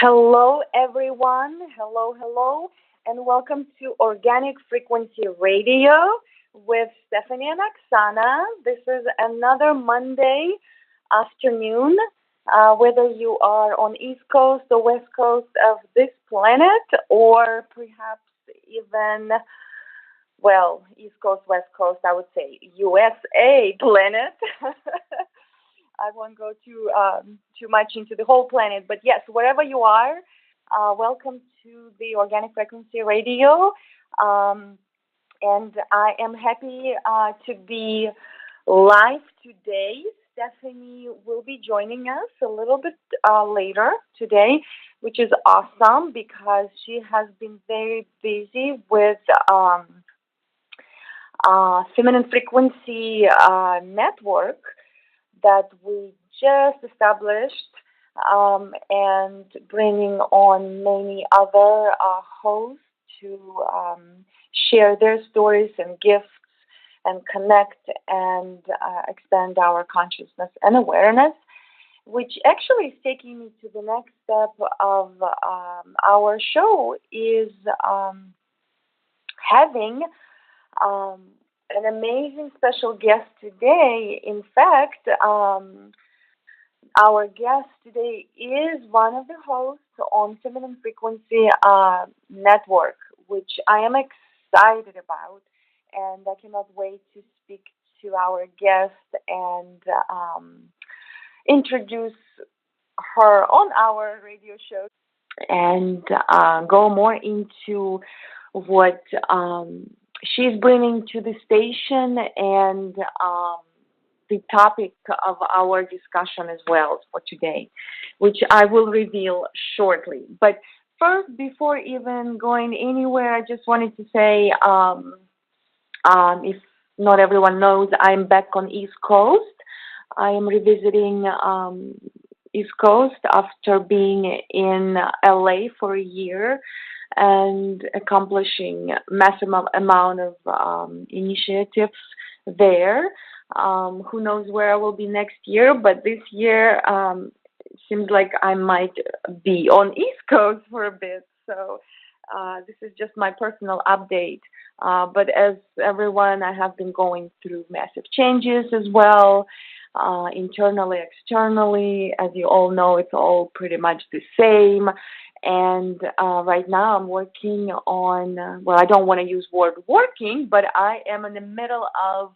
Hello, everyone. Hello, and welcome to Organic Frequency Radio with Stephanie and Oksana. This is another Monday afternoon, whether you are on East Coast or West Coast of this planet, or perhaps even, well, East Coast, West Coast, I would say USA planet. I won't go too much into the whole planet, but yes, wherever you are, welcome to the Organic Frequency Radio, and I am happy to be live today. Stephanie will be joining us a little bit later today, which is awesome because she has been very busy with Feminine Frequency Network that we just established, and bringing on many other hosts to share their stories and gifts and connect and expand our consciousness and awareness, which actually is taking me to the next step of our show is having an amazing special guest today. In fact, our guest today is one of the hosts on Feminine Frequency Network, which I am excited about, and I cannot wait to speak to our guest and introduce her on our radio show and go more into what she's bringing to the station and the topic of our discussion as well for today, which I will reveal shortly. But first, before even going anywhere, I just wanted to say, if not everyone knows, I'm back on East Coast. I am revisiting East Coast after being in LA for a year and accomplishing massive amount of initiatives there. Who knows where I will be next year, but this year it seems like I might be on East Coast for a bit. So this is just my personal update. But as everyone, I have been going through massive changes as well, internally, externally. As you all know, it's all pretty much the same. And right now I'm working on, well, I don't want to use word working, but I am in the middle of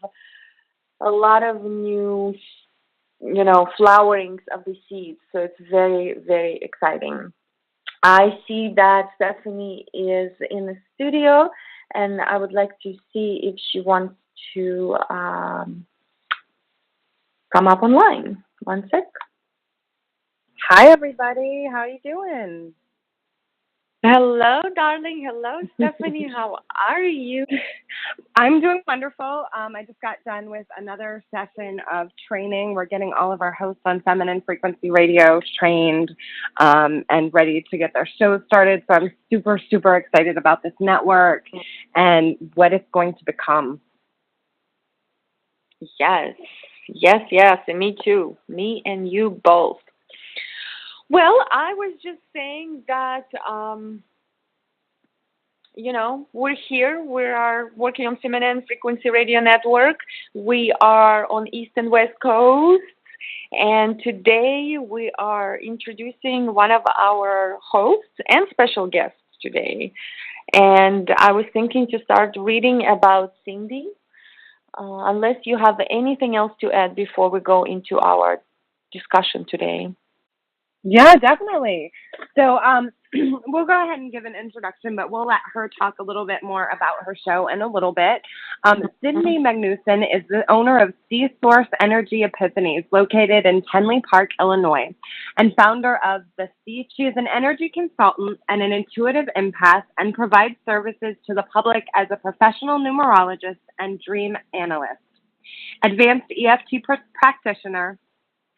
a lot of new, flowerings of the seeds. So it's very, very exciting. I see that Stephanie is in the studio, and I would like to see if she wants to come up online. One sec. Hi, everybody. How are you doing? Hello, darling. Hello, Stephanie. How are you? I'm doing wonderful. I just got done with another session of training. We're getting all of our hosts on Feminine Frequency Radio trained and ready to get their shows started. So I'm super, super excited about this network and what it's going to become. Yes. And me too. Me and you both. Well, I was just saying that, we're here. We are working on Feminine Frequency Radio Network. We are on East and West Coast. And today we are introducing one of our hosts and special guests today. And I was thinking to start reading about Cindy, unless you have anything else to add before we go into our discussion today. Yeah, definitely. So we'll go ahead and give an introduction, but we'll let her talk a little bit more about her show in a little bit. Cindy Magnuson is the owner of SEE Source Energy Epiphanies, located in Tinley Park, Illinois, and founder of the SEE. She is an energy consultant and an intuitive empath and provides services to the public as a professional numerologist and dream analyst, advanced EFT practitioner,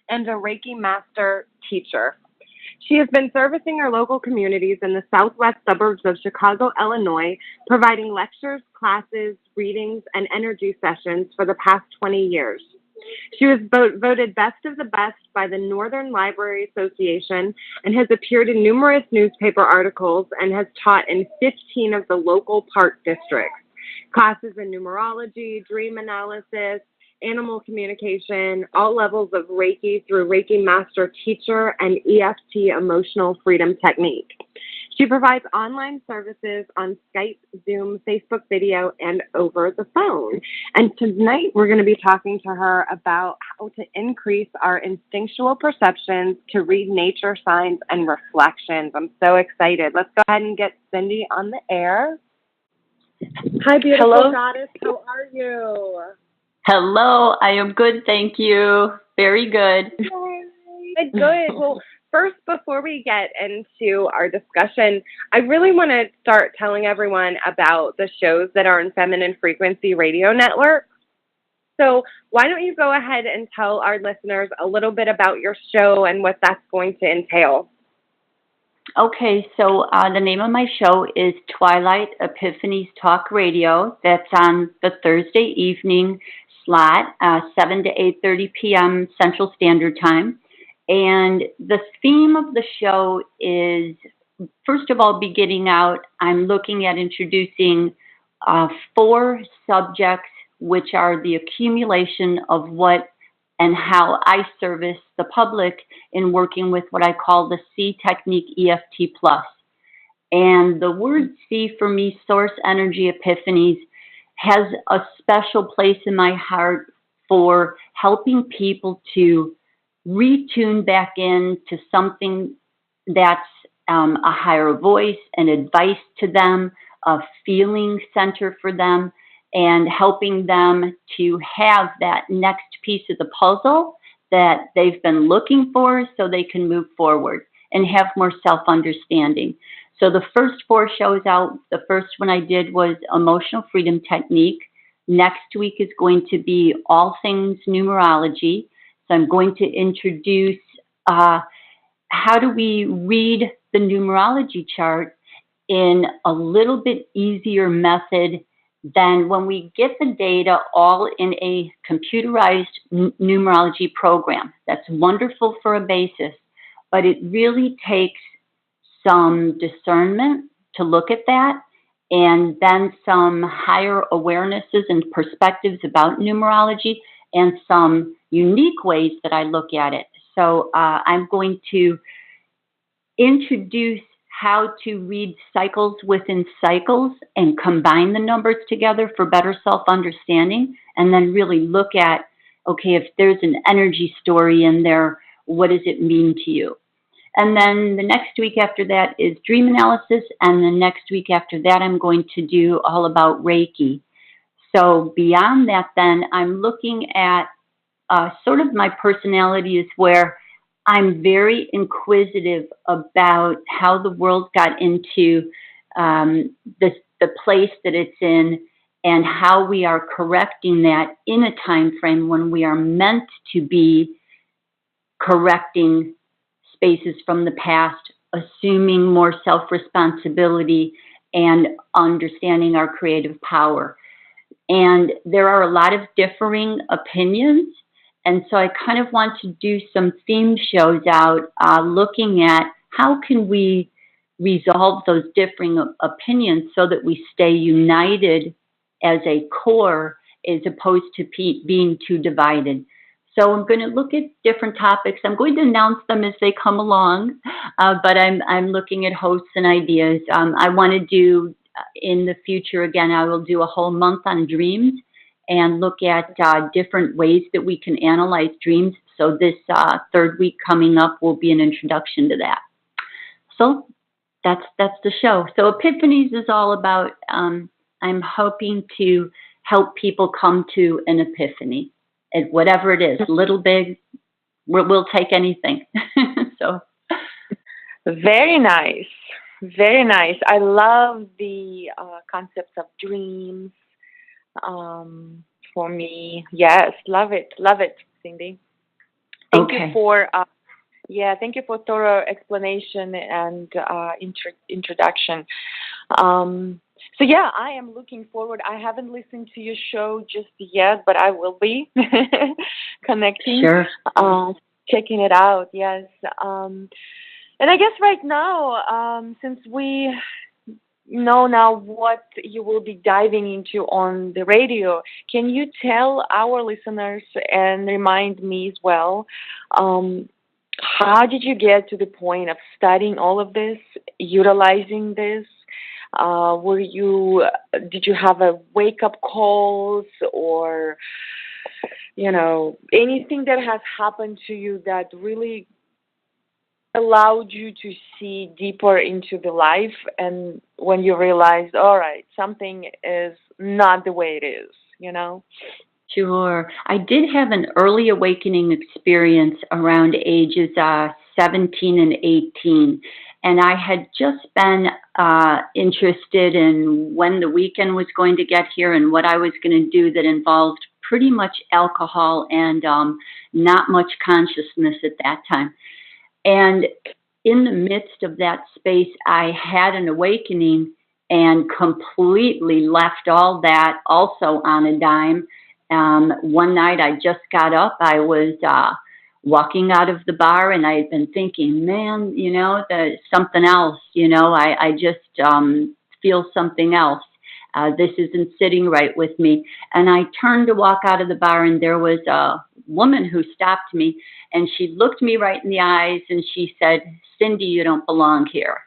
and a Reiki Master teacher. She has been servicing her local communities in the southwest suburbs of Chicago, Illinois, providing lectures, classes, readings, and energy sessions for the past 20 years. She was voted Best of the Best by the Northern Library Association and has appeared in numerous newspaper articles and has taught in 15 of the local park districts. Classes in numerology, dream analysis, animal communication, all levels of Reiki through Reiki Master teacher and EFT emotional freedom technique. She provides online services on Skype, Zoom, Facebook video, and over the phone. And tonight we're going to be talking to her about how to increase our instinctual perceptions to read nature signs and reflections. I'm so excited. Let's go ahead and get Cindy on the air. Hi, beautiful Hello. goddess. How are you? Hello, I am good, thank you. Very good. Good. Well, first, before we get into our discussion, I really want to start telling everyone about the shows that are on Feminine Frequency Radio Network. So why don't you go ahead and tell our listeners a little bit about your show and what that's going to entail? Okay, so the name of my show is Twilight Epiphanies Talk Radio. That's on the Thursday evening slot, 7 to 8:30 p.m. Central Standard Time. And the theme of the show is, first of all, beginning out, I'm looking at introducing 4 subjects, which are the accumulation of what and how I service the public in working with what I call the SEE Technique EFT Plus. And the word SEE for me, Source Energy Epiphanies, has a special place in my heart for helping people to retune back into something that's a higher voice, an advice to them, a feeling center for them, and helping them to have that next piece of the puzzle that they've been looking for so they can move forward and have more self-understanding. So the first 4 shows out, the first one I did was Emotional Freedom Technique. Next week is going to be all things numerology. So I'm going to introduce how do we read the numerology chart in a little bit easier method than when we get the data all in a computerized numerology program. That's wonderful for a basis, but it really takes some discernment to look at that, and then some higher awarenesses and perspectives about numerology and some unique ways that I look at it. So I'm going to introduce how to read cycles within cycles and combine the numbers together for better self-understanding, and then really look at, okay, if there's an energy story in there, what does it mean to you? And then the next week after that is dream analysis, and the next week after that I'm going to do all about Reiki. So beyond that then, I'm looking at sort of my personality is where I'm very inquisitive about how the world got into the place that it's in, and how we are correcting that in a time frame when we are meant to be correcting spaces from the past, assuming more self-responsibility and understanding our creative power. And there are a lot of differing opinions. And so I kind of want to do some theme shows out looking at how can we resolve those differing opinions so that we stay united as a core as opposed to being too divided. So I'm going to look at different topics. I'm going to announce them as they come along, but I'm looking at hosts and ideas. I want to do in the future, again, I will do a whole month on dreams and look at different ways that we can analyze dreams. So this 3rd week coming up will be an introduction to that. So that's the show. So Epiphanies is all about, I'm hoping to help people come to an epiphany, and whatever it is, little, big, we'll take anything. So very nice. Very nice. I love the concepts of dreams. For me, yes, love it, Cindy. Thank you for thank you for thorough explanation and introduction. So yeah, I am looking forward. I haven't listened to your show just yet, but I will be connecting, Sure. checking it out. Yes. And I guess right now, since we know now what you will be diving into on the radio, can you tell our listeners and remind me as well, how did you get to the point of studying all of this, utilizing this? Did you have a wake up calls, or, anything that has happened to you that really allowed you to see deeper into the life, and when you realized, all right, something is not the way it is? Sure. I did have an early awakening experience around ages 17 and 18. And I had just been interested in when the weekend was going to get here and what I was going to do that involved pretty much alcohol and not much consciousness at that time. And in the midst of that space, I had an awakening and completely left all that also on a dime. One night I just got up. I was walking out of the bar, and I had been thinking, man, there's something else. I just feel something else. This isn't sitting right with me. And I turned to walk out of the bar, and there was a woman who stopped me, and she looked me right in the eyes, and she said, "Cindy, you don't belong here."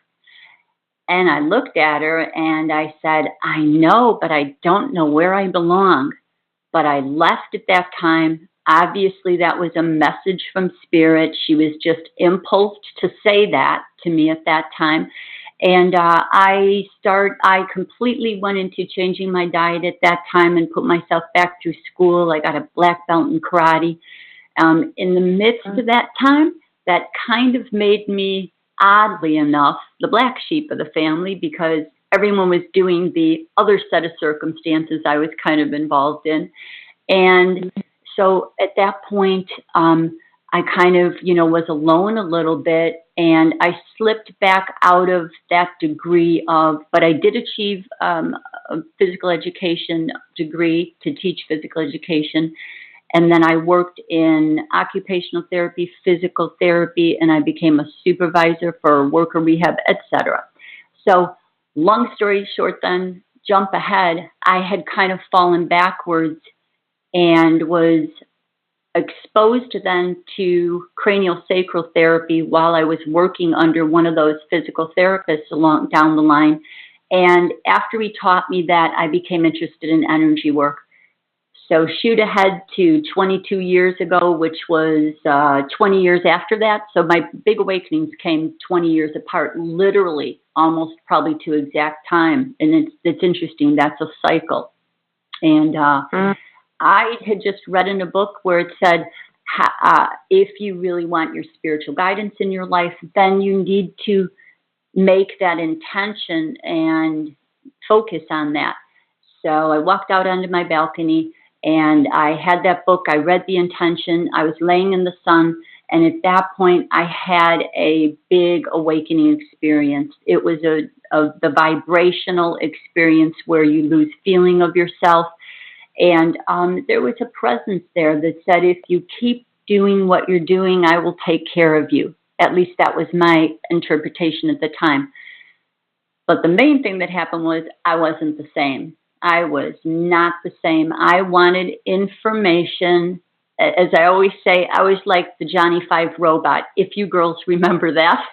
And I looked at her, and I said, "I know, but I don't know where I belong." But I left at that time. Obviously, that was a message from Spirit. She was just impulsed to say that to me at that time. And I completely went into changing my diet at that time and put myself back through school. I got a black belt in karate. In the midst of that time, that kind of made me, oddly enough, the black sheep of the family, because everyone was doing the other set of circumstances I was kind of involved in. And so at that point, I kind of, was alone a little bit, and I slipped back out of that degree but I did achieve a physical education degree to teach physical education. And then I worked in occupational therapy, physical therapy, and I became a supervisor for worker rehab, etc. So long story short, then, jump ahead, I had kind of fallen backwards and was exposed then to craniosacral therapy while I was working under one of those physical therapists down the line. And after he taught me that, I became interested in energy work. So shoot ahead to 22 years ago, which was 20 years after that. So my big awakenings came 20 years apart, literally, almost probably to exact time. And it's interesting. That's a cycle. And I had just read in a book where it said, if you really want your spiritual guidance in your life, then you need to make that intention and focus on that. So I walked out onto my balcony, and I had that book. I read the intention. I was laying in the sun. And at that point, I had a big awakening experience. It was the vibrational experience where you lose feeling of yourself. And there was a presence there that said, if you keep doing what you're doing, I will take care of you. At least that was my interpretation at the time. But the main thing that happened was I wasn't the same. I was not the same. I wanted information. As I always say, I was like the Johnny Five robot, if you girls remember that.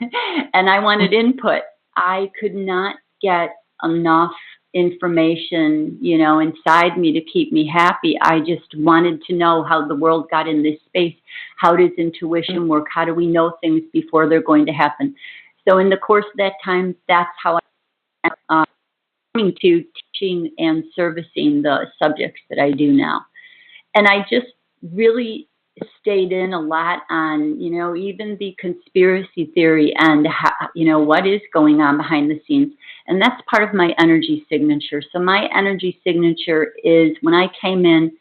And I wanted input. I could not get enough information, inside me to keep me happy. I just wanted to know how the world got in this space. How does intuition work? How do we know things before they're going to happen? So in the course of that time, that's how I coming to teaching and servicing the subjects that I do now. And I just really stayed in a lot on, even the conspiracy theory and how, what is going on behind the scenes. And that's part of my energy signature. So my energy signature is when I came in,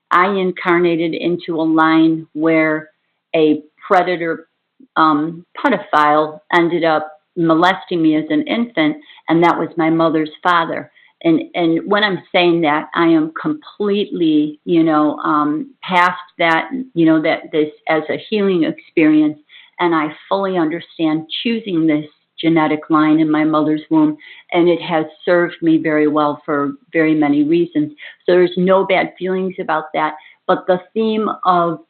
I incarnated into a line where a predator pedophile ended up molesting me as an infant, and that was my mother's father. And when I'm saying that, I am completely, past that, that this as a healing experience, and I fully understand choosing this genetic line in my mother's womb, and it has served me very well for very many reasons. So there's no bad feelings about that. But the theme of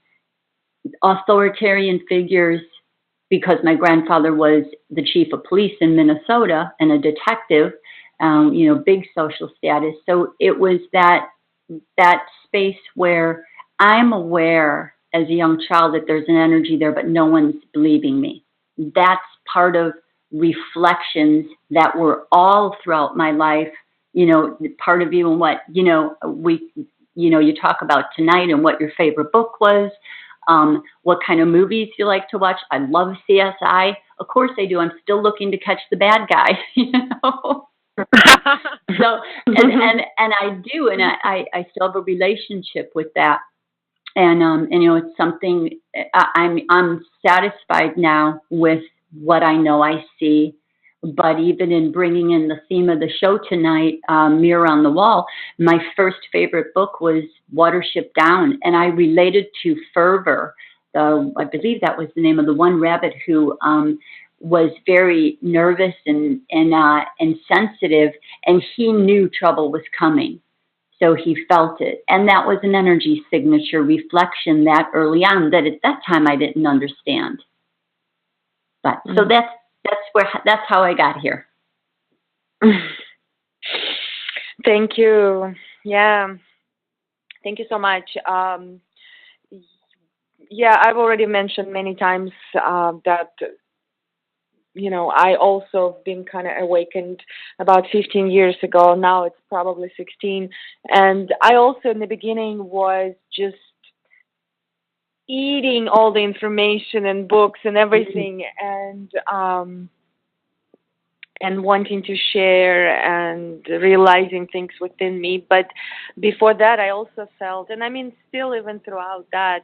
authoritarian figures, because my grandfather was the chief of police in Minnesota and a detective, big social status. So it was that space where I'm aware as a young child that there's an energy there, but no one's believing me. That's part of reflections that were all throughout my life, part of even what, you talk about tonight and what your favorite book was, what kind of movies you like to watch. I love CSI. Of course I do. I'm still looking to catch the bad guy, So, and I do, and I still have a relationship with that. And it's something I'm satisfied now with what I know I see. But even in bringing in the theme of the show tonight, Mirror on the Wall, my first favorite book was Watership Down, and I related to Fervor. I believe that was the name of the one rabbit who was very nervous and sensitive, and he knew trouble was coming. So he felt it. And that was an energy signature reflection that early on that at that time I didn't understand. But so that's how I got here. Thank you. Yeah. Thank you so much. I've already mentioned many times that I also been kind of awakened about 15 years ago. Now it's probably 16. And I also in the beginning was just eating all the information and books and everything, and wanting to share and realizing things within me. But before that, I also felt, and I mean, still even throughout that,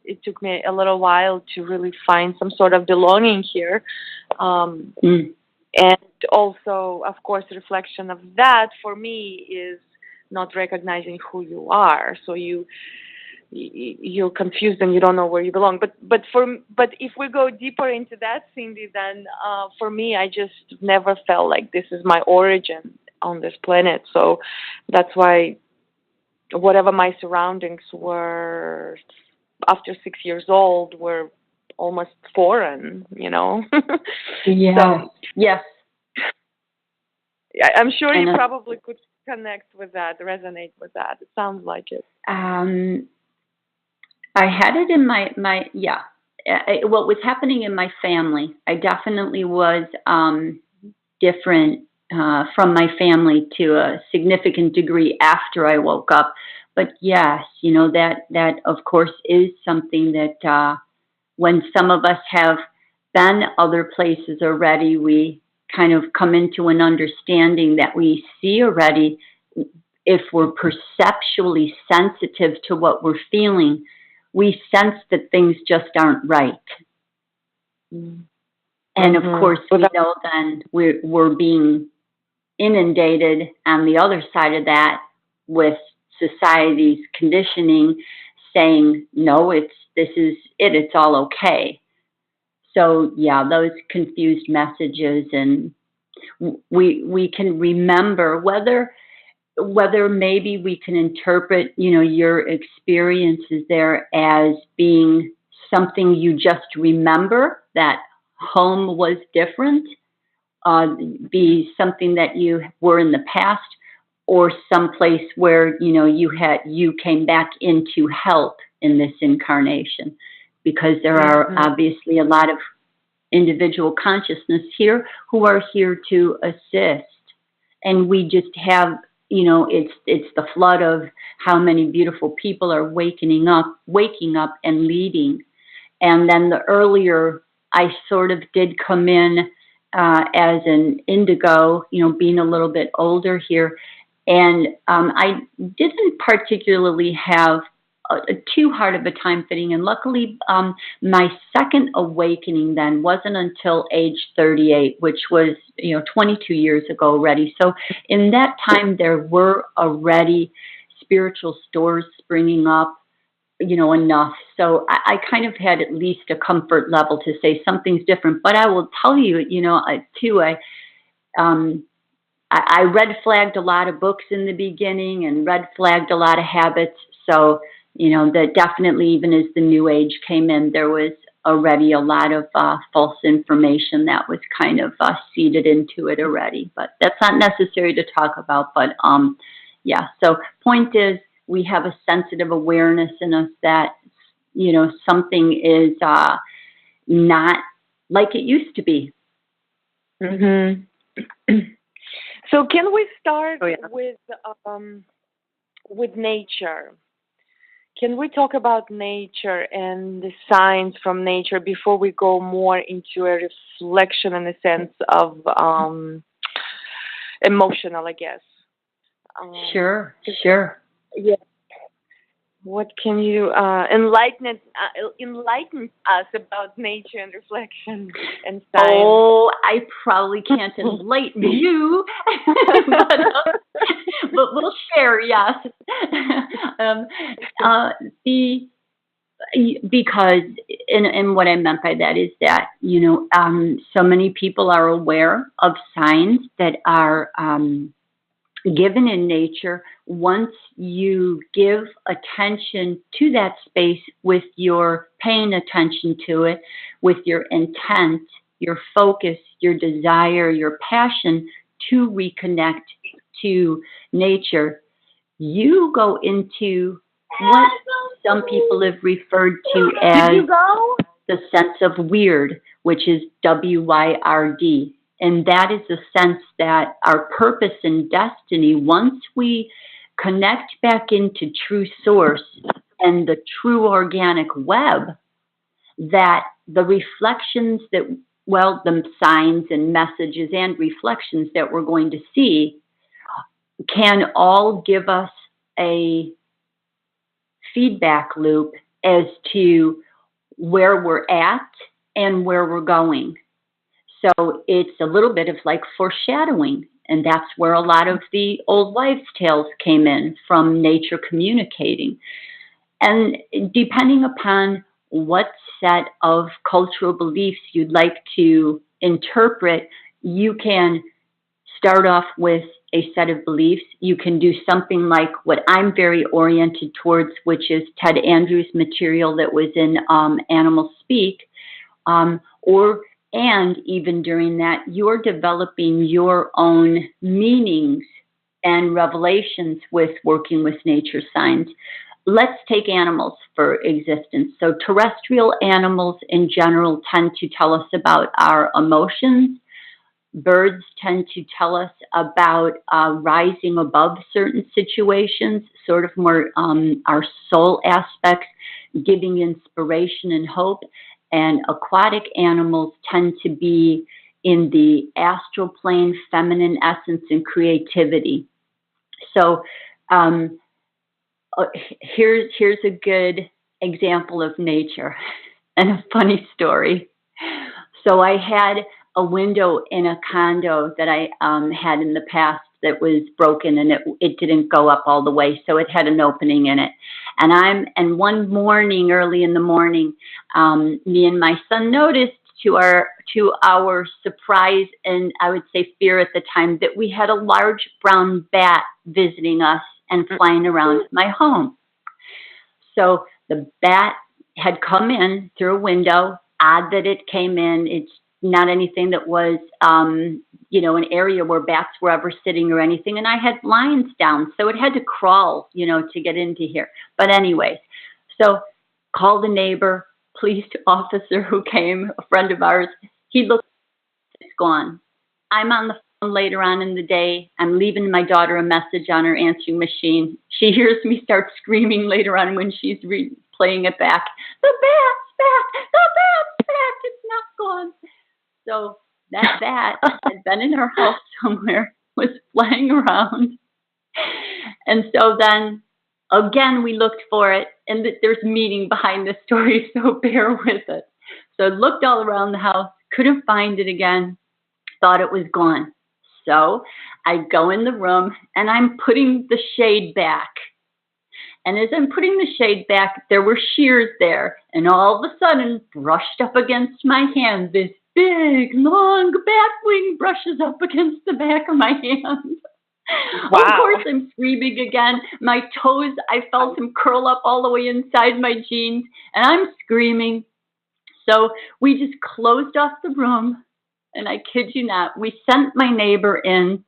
it took me a little while to really find some sort of belonging here. And also, of course, reflection of that for me is not recognizing who you are. So you're confused and you don't know where you belong. But if we go deeper into that, Cindy, then for me, I just never felt like this is my origin on this planet. So that's why whatever my surroundings were after 6 years old were almost foreign, Yeah. So, yes. I'm sure you probably could connect with that, resonate with that. It sounds like it. I had it in my what was happening in my family. I definitely was different from my family to a significant degree after I woke up. But yes, that of course is something that when some of us have been other places already, we kind of come into an understanding that we see already. If we're perceptually sensitive to what we're feeling, we sense that things just aren't right. And of course, we know then we're being inundated on the other side of that with society's conditioning saying, no, it's all okay. So yeah, those confused messages, and we can remember whether maybe we can interpret, your experiences there as being something you just remember, that home was different, be something that you were in the past, or someplace where, you came back in to help in this incarnation, because there are obviously a lot of individual consciousness here who are here to assist. And we just have, it's the flood of how many beautiful people are waking up and leading. And then the earlier I sort of did come in as an indigo, being a little bit older here. And I didn't particularly have too hard of a time fitting in. Luckily, my second awakening then wasn't until age 38, which was 22 years ago already. So in that time, there were already spiritual stores springing up, enough. So I kind of had at least a comfort level to say something's different. But I will tell you, too, I red flagged a lot of books in the beginning and red flagged a lot of habits. So, that definitely, even as the new age came in, there was already a lot of false information that was kind of seeded into it already. But that's not necessary to talk about. But yeah, so point is, we have a sensitive awareness in us that, something is not like it used to be. Mm-hmm. So can we start with nature? Can we talk about nature and the signs from nature before we go more into a reflection in the sense of emotional, I guess? Sure. Yeah. What can you enlighten us about nature and reflection and science? Oh, I probably can't enlighten you, but we'll share. Yes, because and what I meant by that is that so many people are aware of signs that are given in nature. Once you give attention to that space with your paying attention to it, with your intent, your focus, your desire, your passion to reconnect to nature, you go into what some people have referred to as the sense of weird, which is WYRD. And that is the sense that our purpose and destiny, once we connect back into true source and the true organic web, that the reflections that, the signs and messages and reflections that we're going to see can all give us a feedback loop as to where we're at and where we're going. So it's a little bit of like foreshadowing, and that's where a lot of the old wives' tales came in, from nature communicating. And depending upon what set of cultural beliefs you'd like to interpret, you can start off with a set of beliefs. You can do something like what I'm very oriented towards, which is Ted Andrews' material that was in Animal Speak, and even during that, you're developing your own meanings and revelations with working with nature signs. Let's take animals for existence. So terrestrial animals in general tend to tell us about our emotions. Birds tend to tell us about rising above certain situations, sort of more our soul aspects, giving inspiration and hope. And aquatic animals tend to be in the astral plane, feminine essence, and creativity. So here's a good example of nature and a funny story. So I had a window in a condo that I had in the past that was broken, and it didn't go up all the way, so it had an opening in it. And one morning, early in the morning, me and my son noticed, to our surprise and I would say fear at the time, that we had a large brown bat visiting us and flying around my home. So the bat had come in through a window. Odd that it came in. It's not anything that was, an area where bats were ever sitting or anything. And I had blinds down, so it had to crawl, to get into here. But anyways, so called a neighbor, police officer who came, a friend of ours. He looked, it's gone. I'm on the phone later on in the day. I'm leaving my daughter a message on her answering machine. She hears me start screaming later on when she's playing it back. The bat's back! The bat's back! It's not gone. So that bat had been in her house somewhere, was flying around. And so then, again, we looked for it, and there's meaning behind this story, so bear with it. So I looked all around the house, couldn't find it again, thought it was gone. So I go in the room and I'm putting the shade back. And as I'm putting the shade back, there were shears there. And all of a sudden, brushed up against my hand, this big, long bat wing brushes up against the back of my hand. Wow. Of course, I'm screaming again. My toes, I felt them curl up all the way inside my jeans. And I'm screaming. So we just closed off the room. And I kid you not, we sent my neighbor in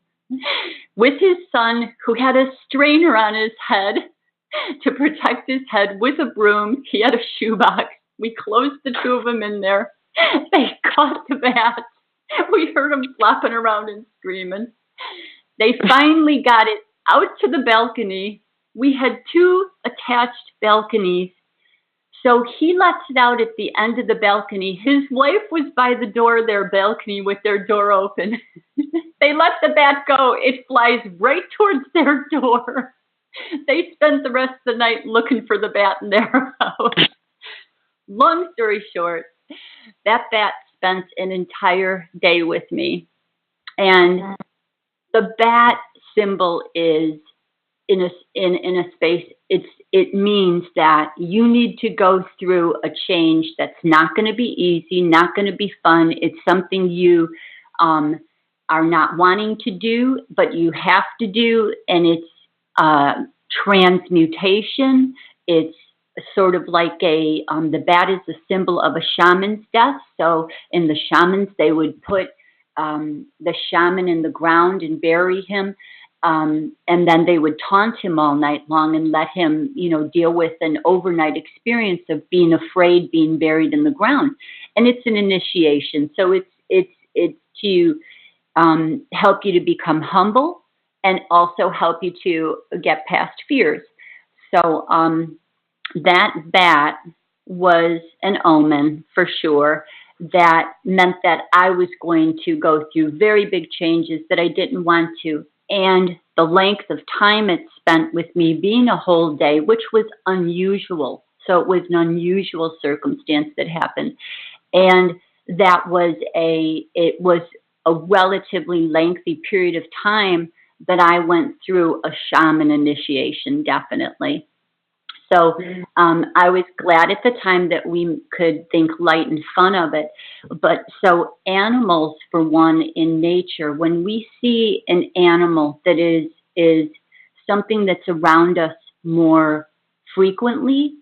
with his son, who had a strainer on his head to protect his head, with a broom. He had a shoebox. We closed the two of them in there. They caught the bat. We heard them flopping around and screaming. They finally got it out to the balcony. We had 2 attached balconies. So he lets it out at the end of the balcony. His wife was by the door of their balcony with their door open. They let the bat go. It flies right towards their door. They spent the rest of the night looking for the bat in their house. Long story short, that bat spent an entire day with me. And the bat symbol is in a space, it means that you need to go through a change that's not going to be easy, not going to be fun. It's something you are not wanting to do, but you have to do, and it's transmutation. It's sort of like the bat is a symbol of a shaman's death. So in the shamans, they would put the shaman in the ground and bury him. And then they would taunt him all night long and let him, deal with an overnight experience of being afraid, being buried in the ground. And it's an initiation. So it's to help you to become humble and also help you to get past fears. So that bat was an omen for sure. That meant that I was going to go through very big changes that I didn't want to. And the length of time it spent with me being a whole day, which was unusual. So it was an unusual circumstance that happened. And that was a relatively lengthy period of time that I went through a shaman initiation, definitely. So I was glad at the time that we could think light and fun of it. But so animals, for one, in nature, when we see an animal that is something that's around us more frequently,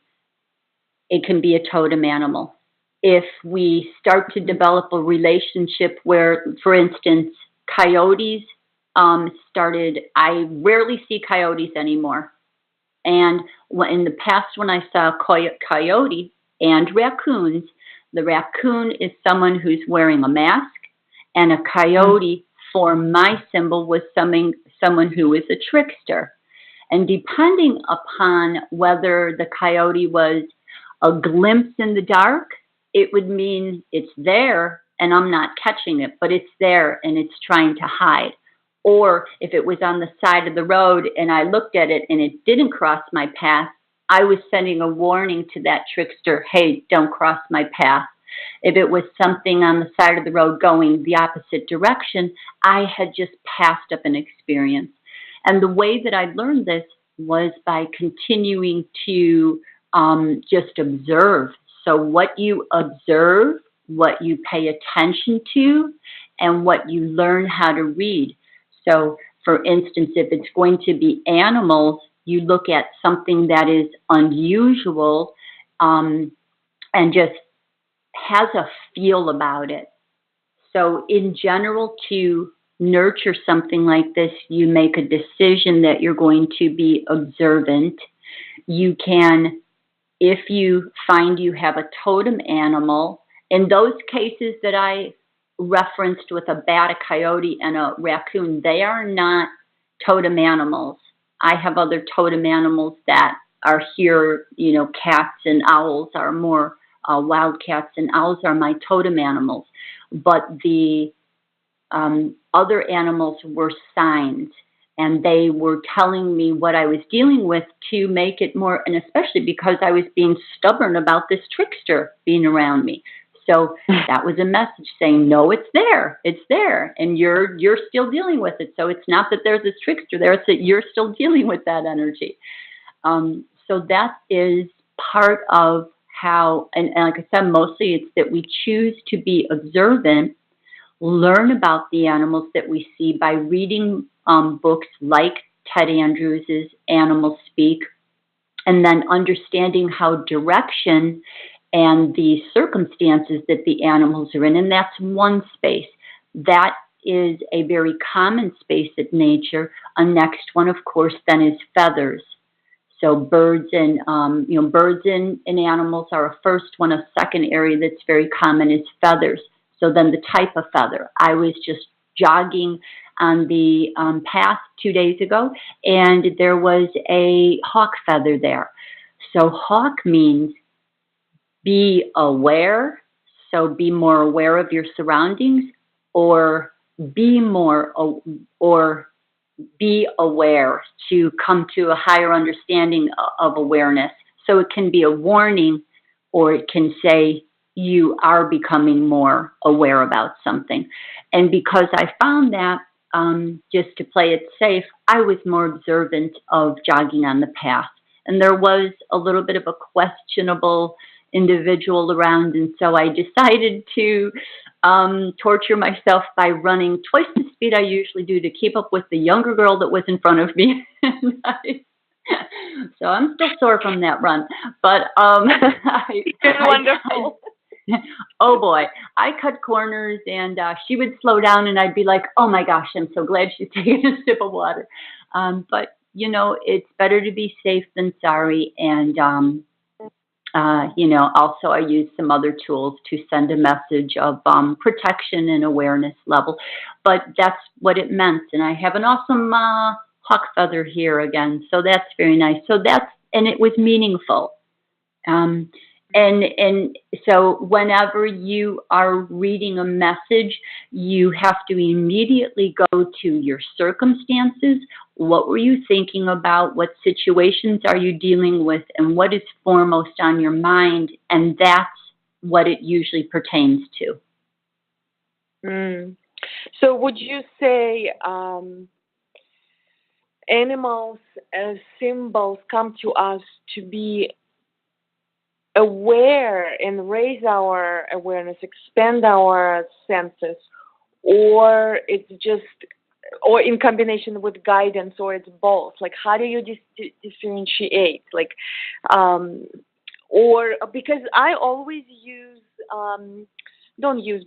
it can be a totem animal. If we start to develop a relationship where, for instance, coyotes I rarely see coyotes anymore. And in the past, when I saw coyote and raccoons, the raccoon is someone who's wearing a mask, and a coyote, for my symbol, was someone who is a trickster. And depending upon whether the coyote was a glimpse in the dark, it would mean it's there and I'm not catching it, but it's there and it's trying to hide. Or if it was on the side of the road and I looked at it and it didn't cross my path, I was sending a warning to that trickster, hey, don't cross my path. If it was something on the side of the road going the opposite direction, I had just passed up an experience. And the way that I learned this was by continuing to just observe. So what you observe, what you pay attention to, and what you learn how to read. So, for instance, if it's going to be animals, you look at something that is unusual and just has a feel about it. So, in general, to nurture something like this, you make a decision that you're going to be observant. You can, if you find you have a totem animal, in those cases that I referenced with a bat, a coyote, and a raccoon, they are not totem animals. I have other totem animals that are here, cats and owls are more, wild cats and owls are my totem animals. But the other animals were signs. and they were telling me what I was dealing with to make it more, and especially because I was being stubborn about this trickster being around me. So that was a message saying, no, it's there, and you're still dealing with it. So it's not that there's this trickster there, it's that you're still dealing with that energy. So that is part of how, and like I said, mostly it's that we choose to be observant, learn about the animals that we see by reading books like Ted Andrews' Animals Speak, and then understanding how direction and the circumstances that the animals are in, and that's one space. That is a very common space at nature. A next one, of course, then is feathers. So birds and birds and animals are a first one. A second area that's very common is feathers. So then the type of feather. I was just jogging on the path 2 days ago, and there was a hawk feather there. So hawk means be aware, so be more aware of your surroundings, or be aware to come to a higher understanding of awareness. So it can be a warning, or it can say you are becoming more aware about something. And because I found that, just to play it safe, I was more observant of jogging on the path. And there was a little bit of a questionable individual around, and so I decided to torture myself by running twice the speed I usually do to keep up with the younger girl that was in front of me. So I'm still sore from that run, but wonderful. Oh boy, I cut corners, and she would slow down, and I'd be like, oh my gosh, I'm so glad she's taking a sip of water. But it's better to be safe than sorry, and also I use some other tools to send a message of protection and awareness level. But that's what it meant. And I have an awesome hawk feather here again. So that's very nice. And it was meaningful. And so whenever you are reading a message, you have to immediately go to your circumstances. What were you thinking about? What situations are you dealing with? And what is foremost on your mind? And that's what it usually pertains to. So would you say animals as symbols come to us to be aware and raise our awareness, expand our senses, or it's just, or in combination with guidance, or it's both? Like, how do you differentiate? Like, or because I always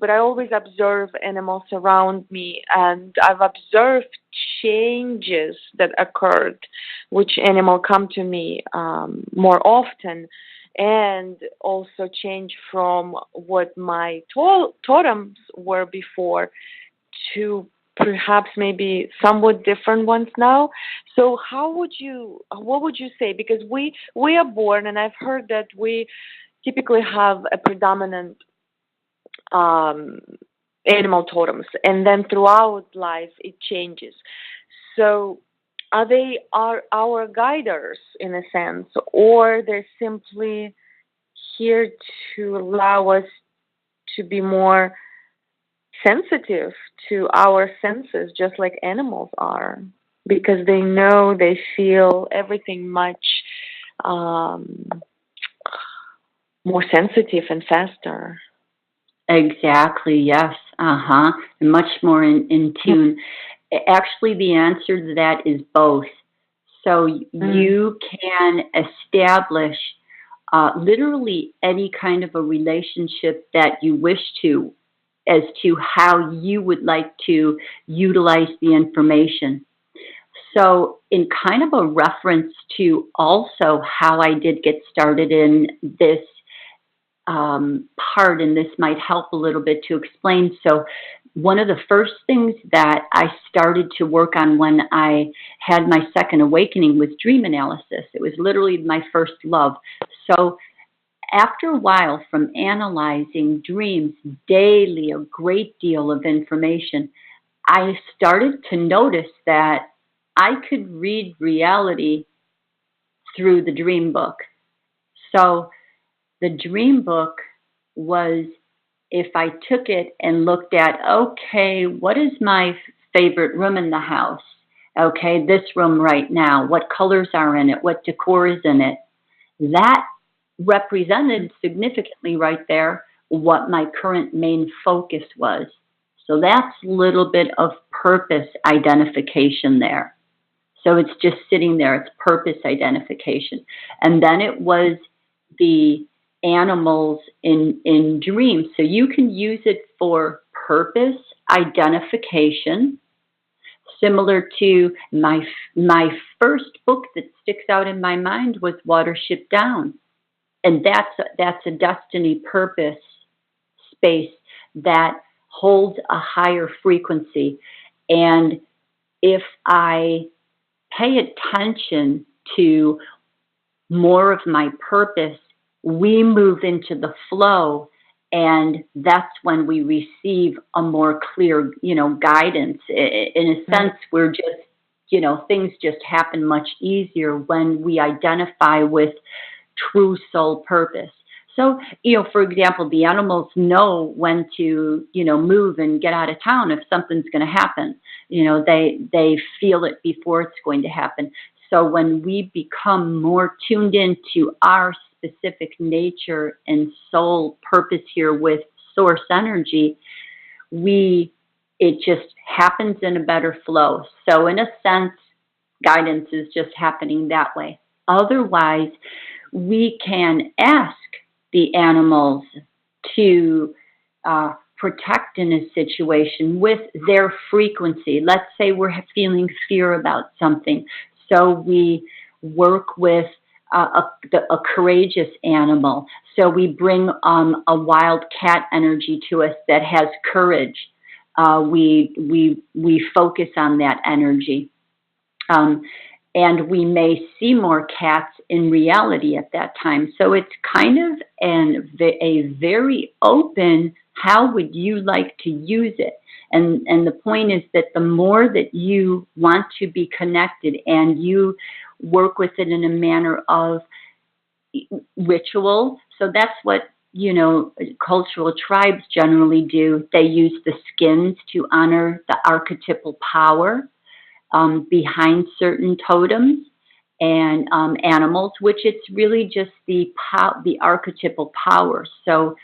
but I always observe animals around me, and I've observed changes that occurred, which animal come to me more often, and also change from what my totems were before to perhaps maybe somewhat different ones now. So what would you say? Because we are born, and I've heard that we typically have a predominant animal totems, and then throughout life it changes. So are they our guiders in a sense, or they're simply here to allow us to be more sensitive to our senses, just like animals are, because they know, they feel everything much more sensitive and faster? Exactly, yes. And much more in tune. Actually, the answer to that is both. So you can establish literally any kind of a relationship that you wish to, as to how you would like to utilize the information. So in kind of a reference to also how I did get started in this part, and this might help a little bit to explain. So one of the first things that I started to work on when I had my second awakening was dream analysis. It was literally my first love. So after a while, from analyzing dreams daily, a great deal of information, I started to notice that I could read reality through the dream book. So the dream book was, if I took it and looked at, okay, what is my favorite room in the house? Okay, this room right now, what colors are in it? What decor is in it? That represented significantly right there what my current main focus was. So that's a little bit of purpose identification there. So it's just sitting there, it's purpose identification. And then it was the animals in dreams. So you can use it for purpose identification, similar to my first book that sticks out in my mind was Watership Down. And that's a destiny purpose space that holds a higher frequency. And if I pay attention to more of my purpose, we move into the flow, and that's when we receive a more clear, guidance. In a sense, we're just, things just happen much easier when we identify with true soul purpose. So, for example, the animals know when to, move and get out of town if something's going to happen. They feel it before it's going to happen. So when we become more tuned into our specific nature and soul purpose here with source energy, it just happens in a better flow. So in a sense, guidance is just happening that way. Otherwise, we can ask the animals to protect in a situation with their frequency. Let's say we're feeling fear about something. So we work with a courageous animal. So we bring a wild cat energy to us that has courage. We focus on that energy. And we may see more cats in reality at that time. So it's kind of a very open, how would you like to use it? And the point is that the more that you want to be connected and you work with it in a manner of ritual, so that's what, cultural tribes generally do. They use the skins to honor the archetypal power behind certain totems and animals, which it's really just the archetypal power. So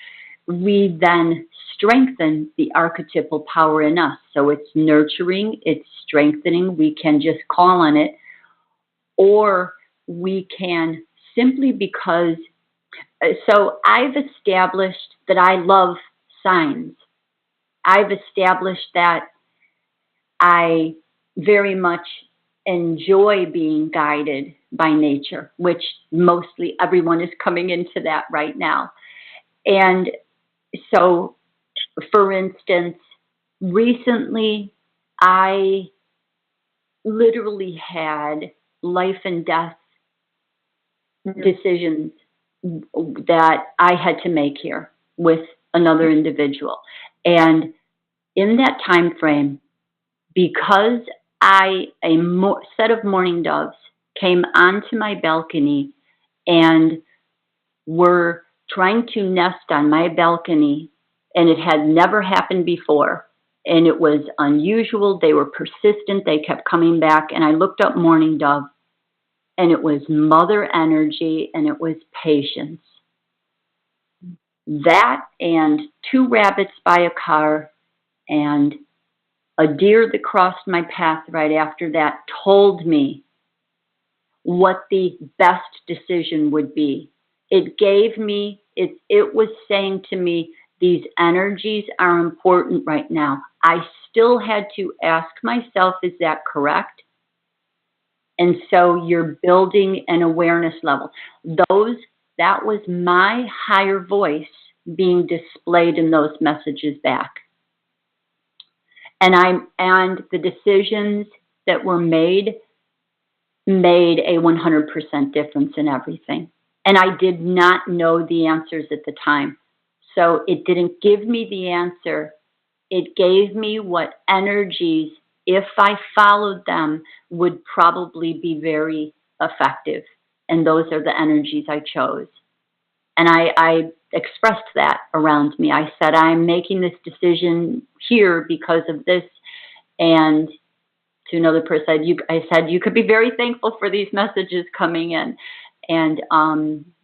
we then strengthen the archetypal power in us. So it's nurturing, it's strengthening. We can just call on it, or we can simply because. So I've established that I love signs. I've established that I very much enjoy being guided by nature, which mostly everyone is coming into that right now. And so, for instance, recently I literally had life and death decisions that I had to make here with another individual. And in that time frame, because a set of mourning doves came onto my balcony and were trying to nest on my balcony, and it had never happened before, and it was unusual. They were persistent. They kept coming back, and I looked up mourning dove, and it was mother energy, and it was patience. That and 2 rabbits by a car and a deer that crossed my path right after that told me what the best decision would be. It gave me, it was saying to me, these energies are important right now. I still had to ask myself, is that correct? And so you're building an awareness level. That was my higher voice being displayed in those messages back. And the decisions that were made a 100% difference in everything. And I did not know the answers at the time. So it didn't give me the answer. It gave me what energies if I followed them, would probably be very effective. And those are the energies I chose. And I expressed that around me. I said, I'm making this decision here because of this. And to another person, I said, you could be very thankful for these messages coming in. And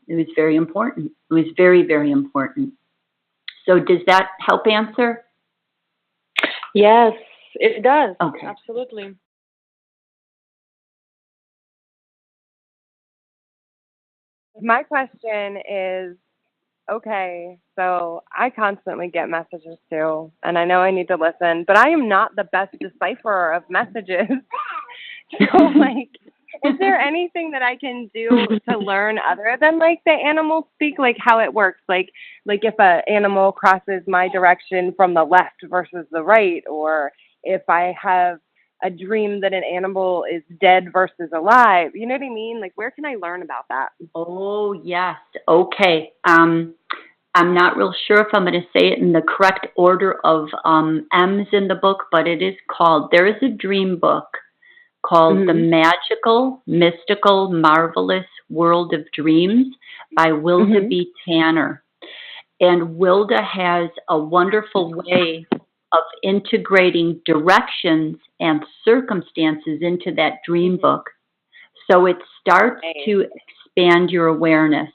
it was very important. It was very, very important. So does that help answer? Yes, it does. Okay. Absolutely. My question is, okay, so I constantly get messages too, and I know I need to listen, but I am not the best decipherer of messages. So, like, is there anything that I can do to learn other than, like, the animal speak, like how it works? Like if an animal crosses my direction from the left versus the right, or if I have a dream that an animal is dead versus alive. You know what I mean? Like, where can I learn about that? Oh, yes. Okay. I'm not real sure if I'm going to say it in the correct order of M's in the book, but it is called, there is a dream book called The Magical, Mystical, Marvelous World of Dreams by Wilda B. Tanner. And Wilda has a wonderful way of integrating directions and circumstances into that dream book. So it starts to expand your awareness.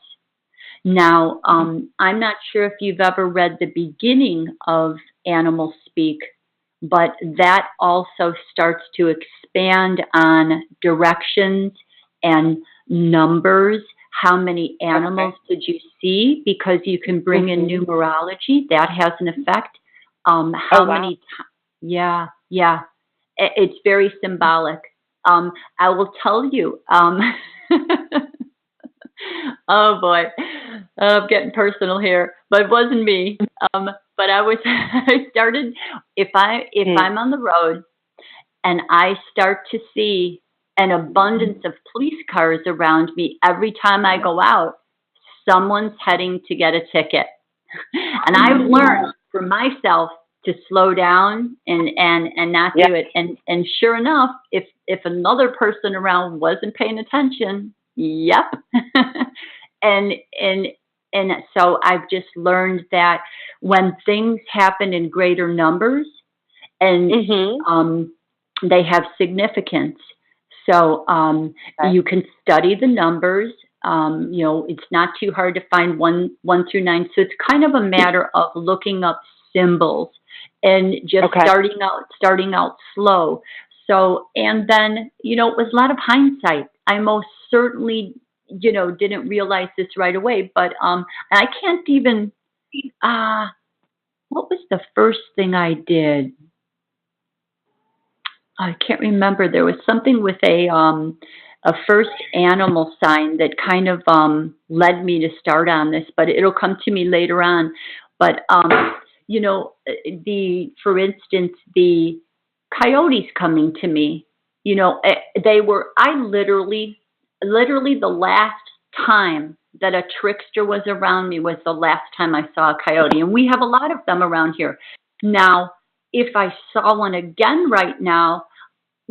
Now, I'm not sure if you've ever read the beginning of Animal Speak, but that also starts to expand on directions and numbers. How many animals did you see? Because you can bring in numerology. That has an effect. How many? Yeah. It's very symbolic. I will tell you. Oh boy, I'm getting personal here, but it wasn't me. But I started. If I'm on the road and I start to see an abundance of police cars around me, every time I go out, someone's heading to get a ticket. And I've learned for myself to slow down and not do it. And sure enough, if another person around wasn't paying attention, yep. and so I've just learned that when things happen in greater numbers and they have significance. So you can study the numbers. It's not too hard to find 1 through 9. So it's kind of a matter of looking up symbols and just starting out slow. So, and then, it was a lot of hindsight. I most certainly, didn't realize this right away, but and I can't even, what was the first thing I did? I can't remember. There was something with a first animal sign that kind of led me to start on this, but it'll come to me later on. But for instance, the coyotes coming to me, I literally the last time that a trickster was around me was the last time I saw a coyote, and we have a lot of them around here. Now, if I saw one again right now,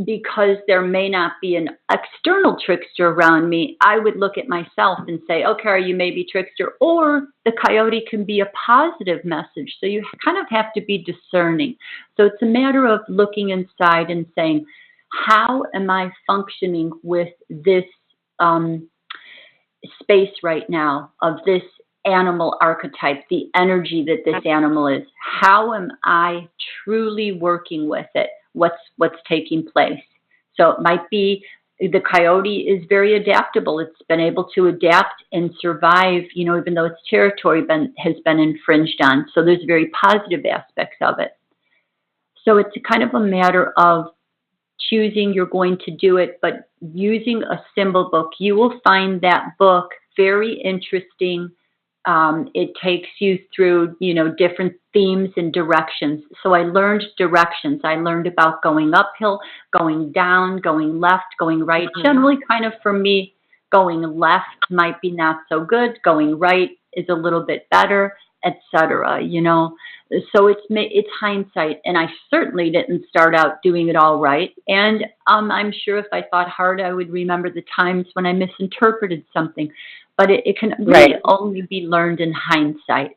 because there may not be an external trickster around me, I would look at myself and say, okay, are you maybe trickster? Or the coyote can be a positive message. So you kind of have to be discerning. So it's a matter of looking inside and saying, how am I functioning with this space right now of this animal archetype, the energy that this animal is? How am I truly working with it? What's taking place? So it might be the coyote is very adaptable. It's been able to adapt and survive, even though its territory has been infringed on. So there's very positive aspects of it. So it's kind of a matter of choosing you're going to do it, but using a symbol book. You will find that book very interesting. It takes you through, different themes and directions. So I learned directions. I learned about going uphill, going down, going left, going right. Generally, kind of for me, going left might be not so good. Going right is a little bit better. etc. So it's hindsight, and I certainly didn't start out doing it all right. And I'm sure if I thought hard, I would remember the times when I misinterpreted something. But it can really only be learned in hindsight.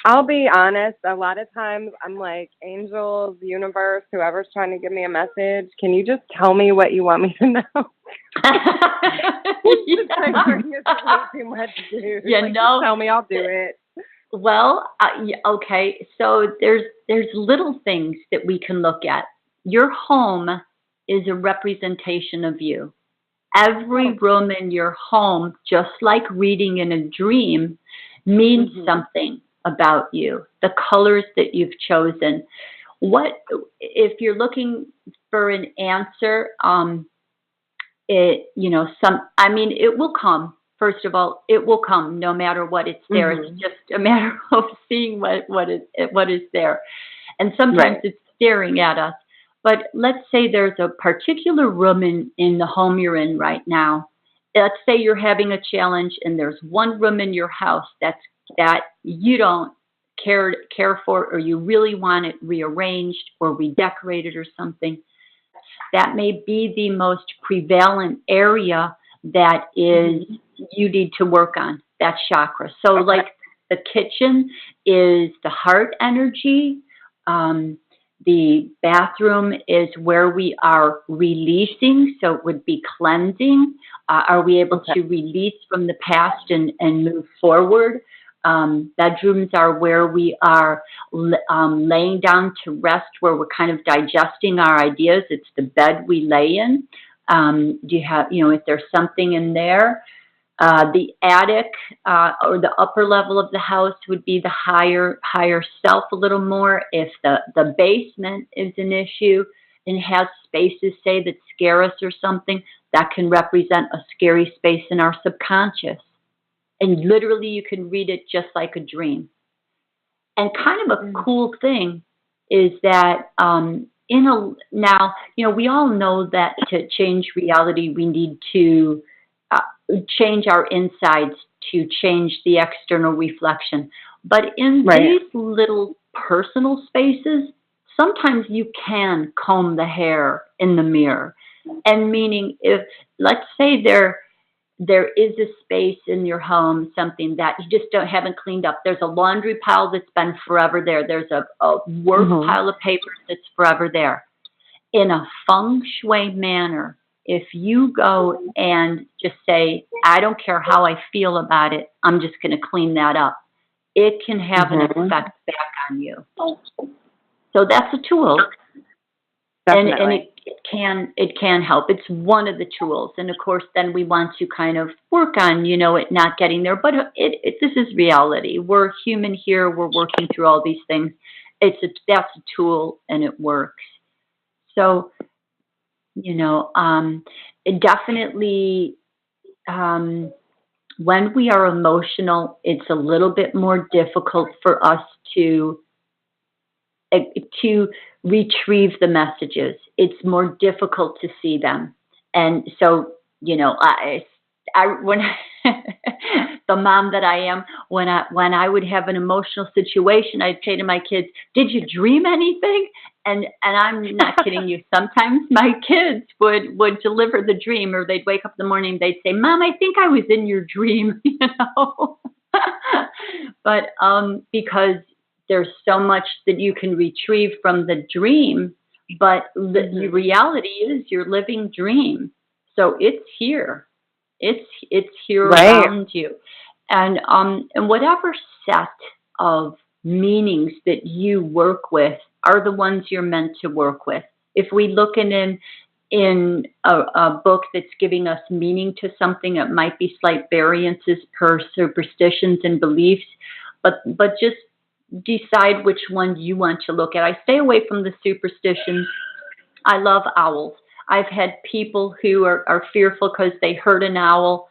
I'll be honest, a lot of times I'm like, angels, universe, whoever's trying to give me a message, can you just tell me what you want me to know? It's way too much, dude. Tell me, I'll do it. Well, okay, so there's little things that we can look at. Your home is a representation of you. Every room in your home, just like reading in a dream, means something about you, the colors that you've chosen. What if you're looking for an answer? It will come. First of all, it will come no matter what it's there. It's just a matter of seeing what is there, and sometimes it's staring at us. But let's say there's a particular room in the home you're in right now. Let's say you're having a challenge, and there's one room in your house that you don't care for, or you really want it rearranged or redecorated or something. That may be the most prevalent area that is you need to work on, that chakra. So like the kitchen is the heart energy. The bathroom is where we are releasing, so it would be cleansing. Are we able to release from the past and move forward? Bedrooms are where we are laying down to rest, where we're kind of digesting our ideas. It's the bed we lay in. Do you have, if there's something in there? The attic or the upper level of the house would be the higher self a little more. If the basement is an issue and has spaces, say, that scare us or something, that can represent a scary space in our subconscious. And literally you can read it just like a dream. And kind of a cool thing is that now, we all know that to change reality, we need to change our insides to change the external reflection. But in these little personal spaces, sometimes you can comb the hair in the mirror. And meaning, if, let's say there is a space in your home, something that you just haven't cleaned up. There's a laundry pile that's been forever there. There's a work pile of papers that's forever there. In a feng shui manner, if you go and just say, I don't care how I feel about it, I'm just going to clean that up, it can have an effect back on you. So that's a tool. And it can help. It's one of the tools. And of course, then we want to kind of work on, it not getting there. But this is reality. We're human here. We're working through all these things. That's a tool, and it works. So, it definitely, when we are emotional, it's a little bit more difficult for us to retrieve the messages. It's more difficult to see them. And so, when the mom that I am, when I would have an emotional situation, I'd say to my kids, did you dream anything? And I'm not kidding you. Sometimes my kids would deliver the dream, or they'd wake up in the morning, they'd say, Mom, I think I was in your dream, But because there's so much that you can retrieve from the dream, but the reality is your living dream. So it's here. It's here around you. And whatever set of meanings that you work with are the ones you're meant to work with. If we look in a book that's giving us meaning to something, it might be slight variances per superstitions and beliefs, but just decide which ones you want to look at. I stay away from the superstitions. I love owls. I've had people who are fearful because they heard an owl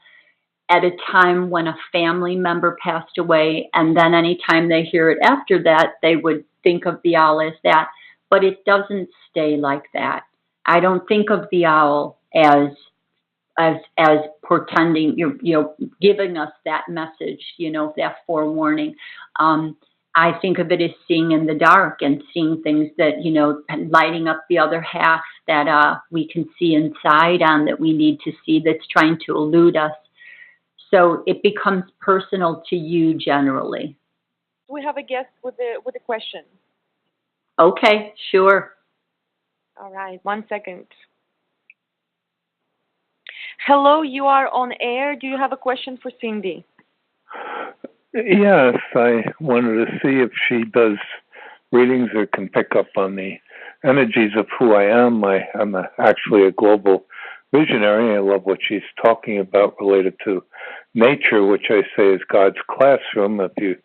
at a time when a family member passed away, and then anytime they hear it after that, they would think of the owl as that. But it doesn't stay like that. I don't think of the owl as as portending, giving us that message, that forewarning. I think of it as seeing in the dark and seeing things that, lighting up the other half that we can see inside on, that we need to see, that's trying to elude us. So it becomes personal to you generally. We have a guest with a question. Okay, sure. All right, 1 second. Hello, you are on air. Do you have a question for Cindy? Yes, I wanted to see if she does readings or can pick up on the energies of who I am. I'm actually a global visionary. I love what she's talking about related to nature, which I say is God's classroom. If you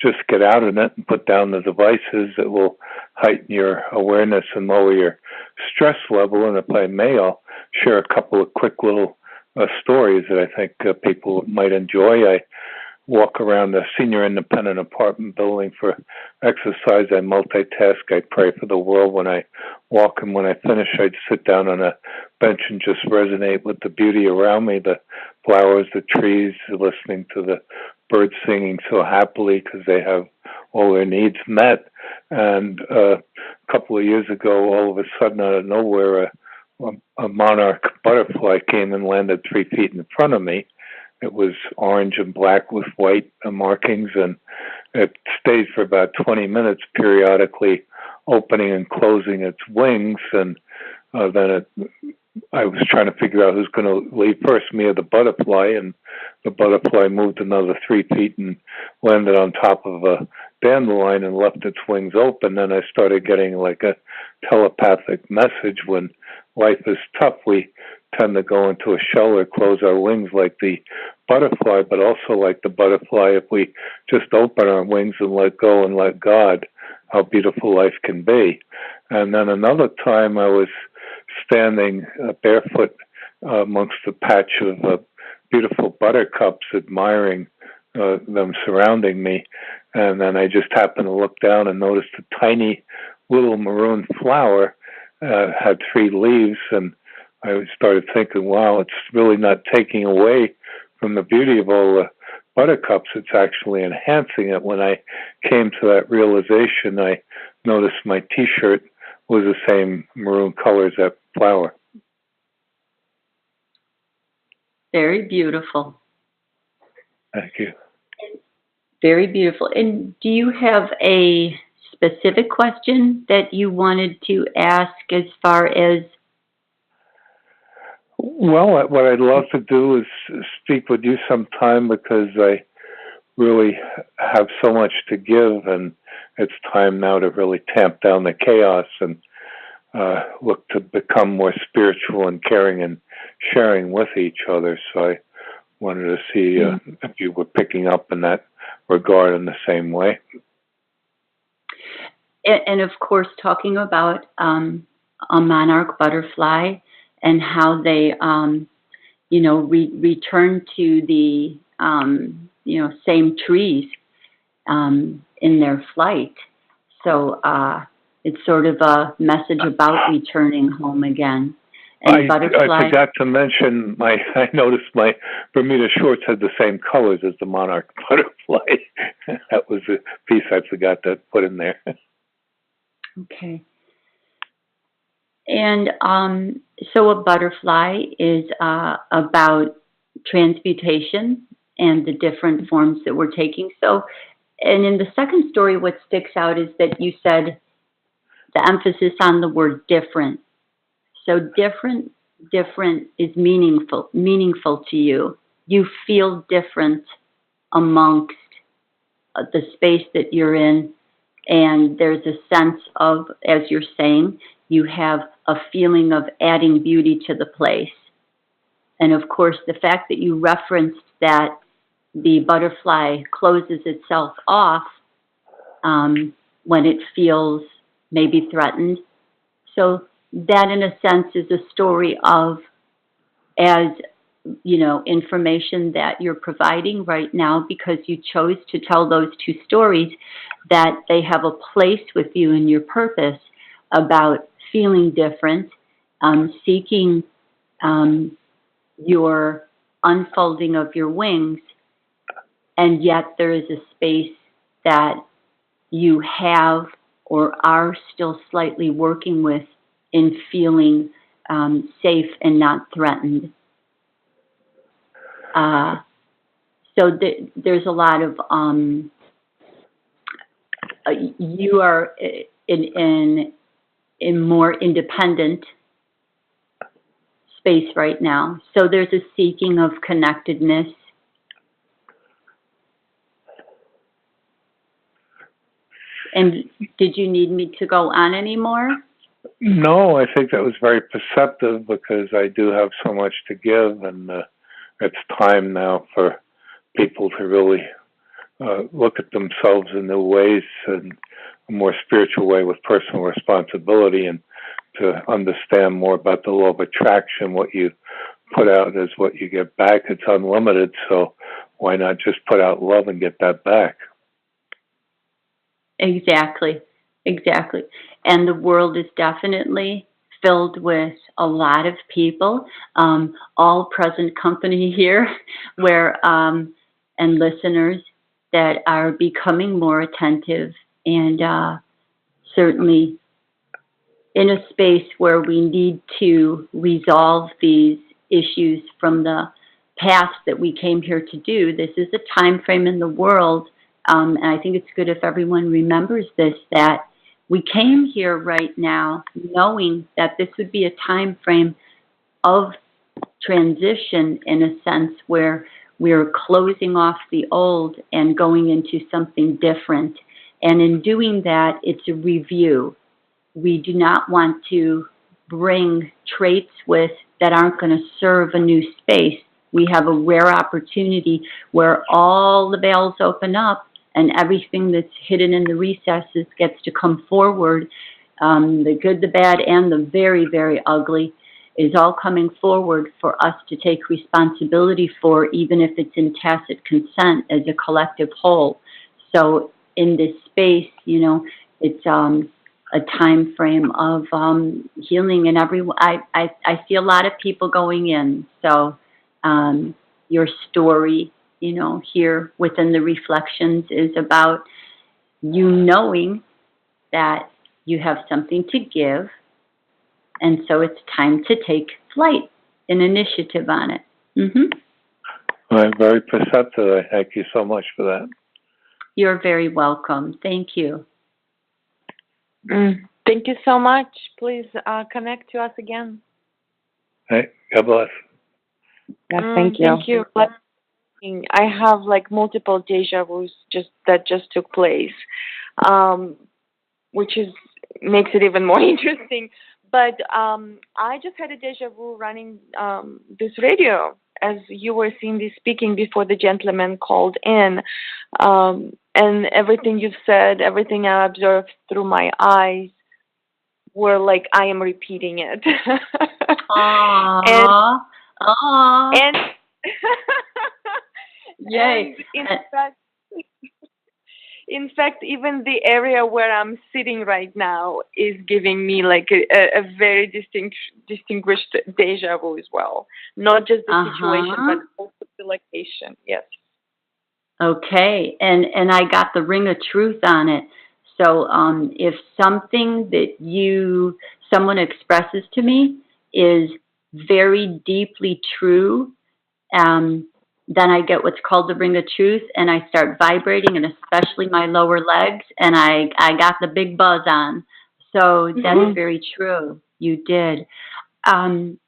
just get out of it and put down the devices, it will heighten your awareness and lower your stress level. And if I may, I'll share a couple of quick little stories that I think people might enjoy. I walk around a senior independent apartment building for exercise. I multitask. I pray for the world when I walk, and when I finish, I'd sit down on a bench and just resonate with the beauty around me, the flowers, the trees, listening to the birds singing so happily because they have all their needs met. And a couple of years ago, all of a sudden, out of nowhere, a monarch butterfly came and landed 3 feet in front of me. It was orange and black with white markings, and it stayed for about 20 minutes, periodically opening and closing its wings. And then I was trying to figure out who's going to leave first, me or the butterfly, and the butterfly moved another 3 feet and landed on top of a dandelion and left its wings open. Then I started getting like a telepathic message. When life is tough, we tend to go into a shell or close our wings like the butterfly, but also like the butterfly, if we just open our wings and let go and let God, how beautiful life can be. And then another time I was standing barefoot amongst a patch of beautiful buttercups, admiring them surrounding me. And then I just happened to look down and noticed a tiny little maroon flower had 3 leaves, and I started thinking, wow, it's really not taking away from the beauty of all the buttercups. It's actually enhancing it. When I came to that realization, I noticed my T-shirt was the same maroon color as that flower. Very beautiful. Thank you. Very beautiful. And do you have a specific question that you wanted to ask as far as? Well, what I'd love to do is speak with you sometime, because I really have so much to give, and it's time now to really tamp down the chaos and look to become more spiritual and caring and sharing with each other. So I wanted to see if you were picking up in that regard in the same way. And of course, talking about a monarch butterfly and how they, return to the, same trees in their flight. So it's sort of a message about returning home again. And I forgot to mention, I noticed my Bermuda shorts had the same colors as the monarch butterfly. That was a piece I forgot to put in there. Okay. And so a butterfly is about transmutation and the different forms that we're taking. So, and in the second story, what sticks out is that you said the emphasis on the word different. So different is meaningful to you. You feel different amongst the space that you're in, and there's a sense of, as you're saying, you have a feeling of adding beauty to the place. And of course, the fact that you referenced that the butterfly closes itself off when it feels maybe threatened. So that, in a sense, is a story of, as information that you're providing right now, because you chose to tell those 2 stories, that they have a place with you in your purpose about feeling different, seeking your unfolding of your wings, and yet there is a space that you have or are still slightly working with in feeling safe and not threatened. So there's a lot of, you are in more independent space right now. So there's a seeking of connectedness. And did you need me to go on anymore? No, I think that was very perceptive because I do have so much to give, and it's time now for people to really look at themselves in new ways, and a more spiritual way with personal responsibility, and to understand more about the law of attraction. What you put out is what you get back. It's unlimited, so why not just put out love and get that back? Exactly. And the world is definitely filled with a lot of people, all present company here, where and listeners that are becoming more attentive, and certainly in a space where we need to resolve these issues from the past that we came here to do. This is a time frame in the world, and I think it's good if everyone remembers this, that we came here right now knowing that this would be a time frame of transition, in a sense, where we're closing off the old and going into something different. And in doing that, it's a review. We do not want to bring traits with that aren't going to serve a new space. We have a rare opportunity where all the veils open up and everything that's hidden in the recesses gets to come forward. The good, the bad, and the very, very ugly is all coming forward for us to take responsibility for, even if it's in tacit consent as a collective whole. So in this space, it's a time frame of healing, and everyone. I see a lot of people going in. So your story, here within the reflections is about you knowing that you have something to give, and so it's time to take flight and initiative on it. I'm very perceptive. I thank you so much for that. You're very welcome. Thank you. Thank you so much. Please connect to us again. Hey, God bless. Yes, thank you. Thank you. I have multiple deja vus that just took place, which makes it even more interesting. But I just had a deja vu running this radio as you were Cindy speaking before the gentleman called in, and everything you said, everything I observed through my eyes were like I am repeating it. Aww. And yay. And in fact, even the area where I'm sitting right now is giving me a very distinguished deja vu as well. Not just the situation, but also the location. Yes. Okay, and I got the ring of truth on it. So if something that someone expresses to me is very deeply true, then I get what's called the ring of truth, and I start vibrating, and especially my lower legs, and I got the big buzz on. So that's very true. You did. I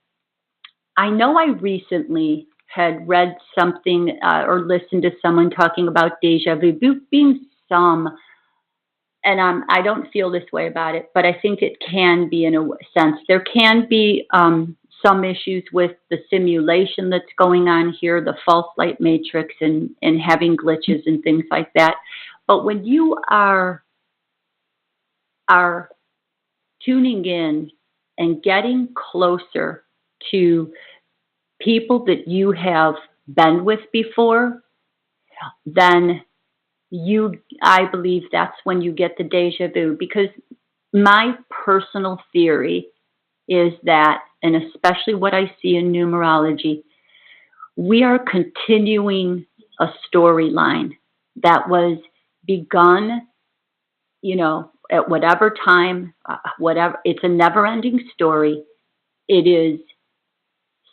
know I recently had read something or listened to someone talking about deja vu being and I don't feel this way about it, but I think it can be in a sense. There can be some issues with the simulation that's going on here, the false light matrix, and having glitches and things like that. But when you are tuning in and getting closer to people that you have been with before, then I believe that's when you get the deja vu, because my personal theory is that, and especially what I see in numerology, we are continuing a storyline that was begun, at whatever time, whatever. It's a never-ending story. It is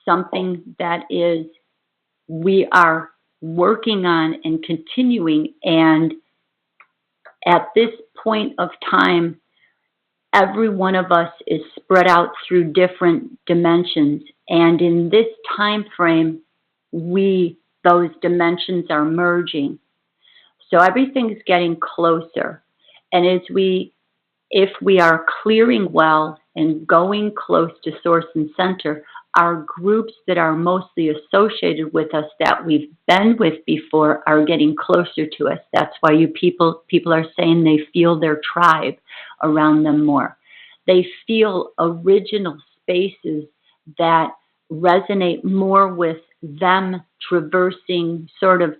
something that we are working on and continuing. And at this point of time, every one of us is spread out through different dimensions. And in this time frame, those dimensions are merging. So everything's getting closer. And if we are clearing well and going close to source and center, our groups that are mostly associated with us that we've been with before are getting closer to us. That's why people are saying they feel their tribe around them more. They feel original spaces that resonate more with them traversing sort of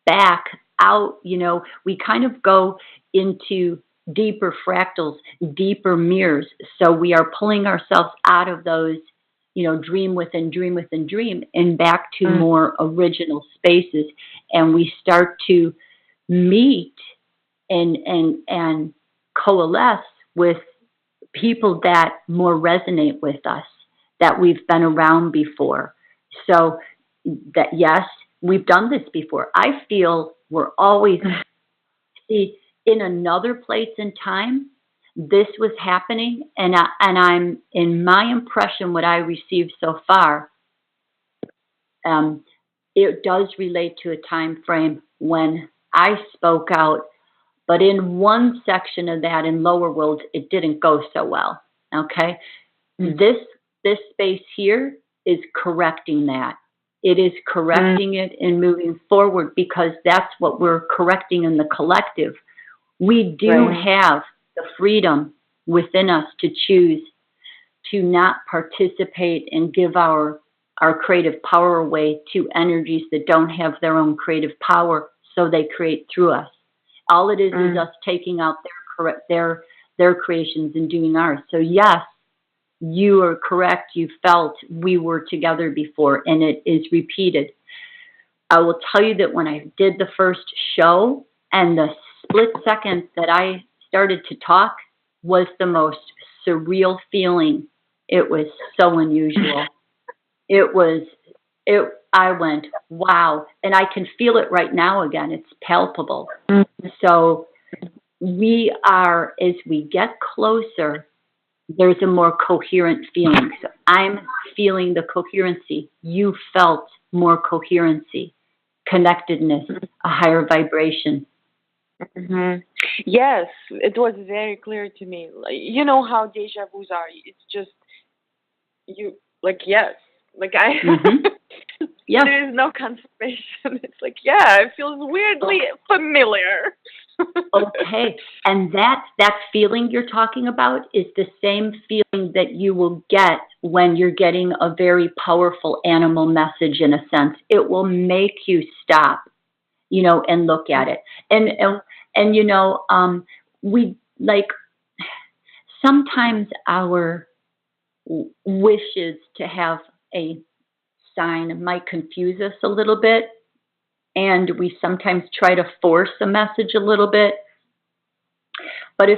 back out. We kind of go into deeper fractals, deeper mirrors. So we are pulling ourselves out of those, dream within dream within dream, and back to more original spaces. And we start to meet and coalesce with people that more resonate with us, that we've been around before. So that, yes, we've done this before. I feel we're always in another place in time. This was happening, and I'm, in my impression, what I received so far, it does relate to a time frame when I spoke out, but in one section of that, in lower worlds, it didn't go so well. Okay, this space here is correcting that. It is correcting it and moving forward, because that's what we're correcting in the collective. We do have the freedom within us to choose to not participate and give our creative power away to energies that don't have their own creative power, so they create through us. All it is us taking out their creations and doing ours. So yes, you are correct. You felt we were together before, and it is repeated. I will tell you that when I did the first show, and the split second that I started to talk was the most surreal feeling. It was so unusual. I went, wow. And I can feel it right now again. It's palpable. So we are, as we get closer, there's a more coherent feeling. So I'm feeling the coherency. You felt more coherency, connectedness, a higher vibration. Yes, it was very clear to me. You know how deja vus are. It's just yes. Yes. There is no confirmation. It's it feels weirdly familiar. Okay, and that feeling you're talking about is the same feeling that you will get when you're getting a very powerful animal message. In a sense, it will make you stop, and look at it. And we sometimes our wishes to have a sign might confuse us a little bit, and we sometimes try to force a message a little bit. But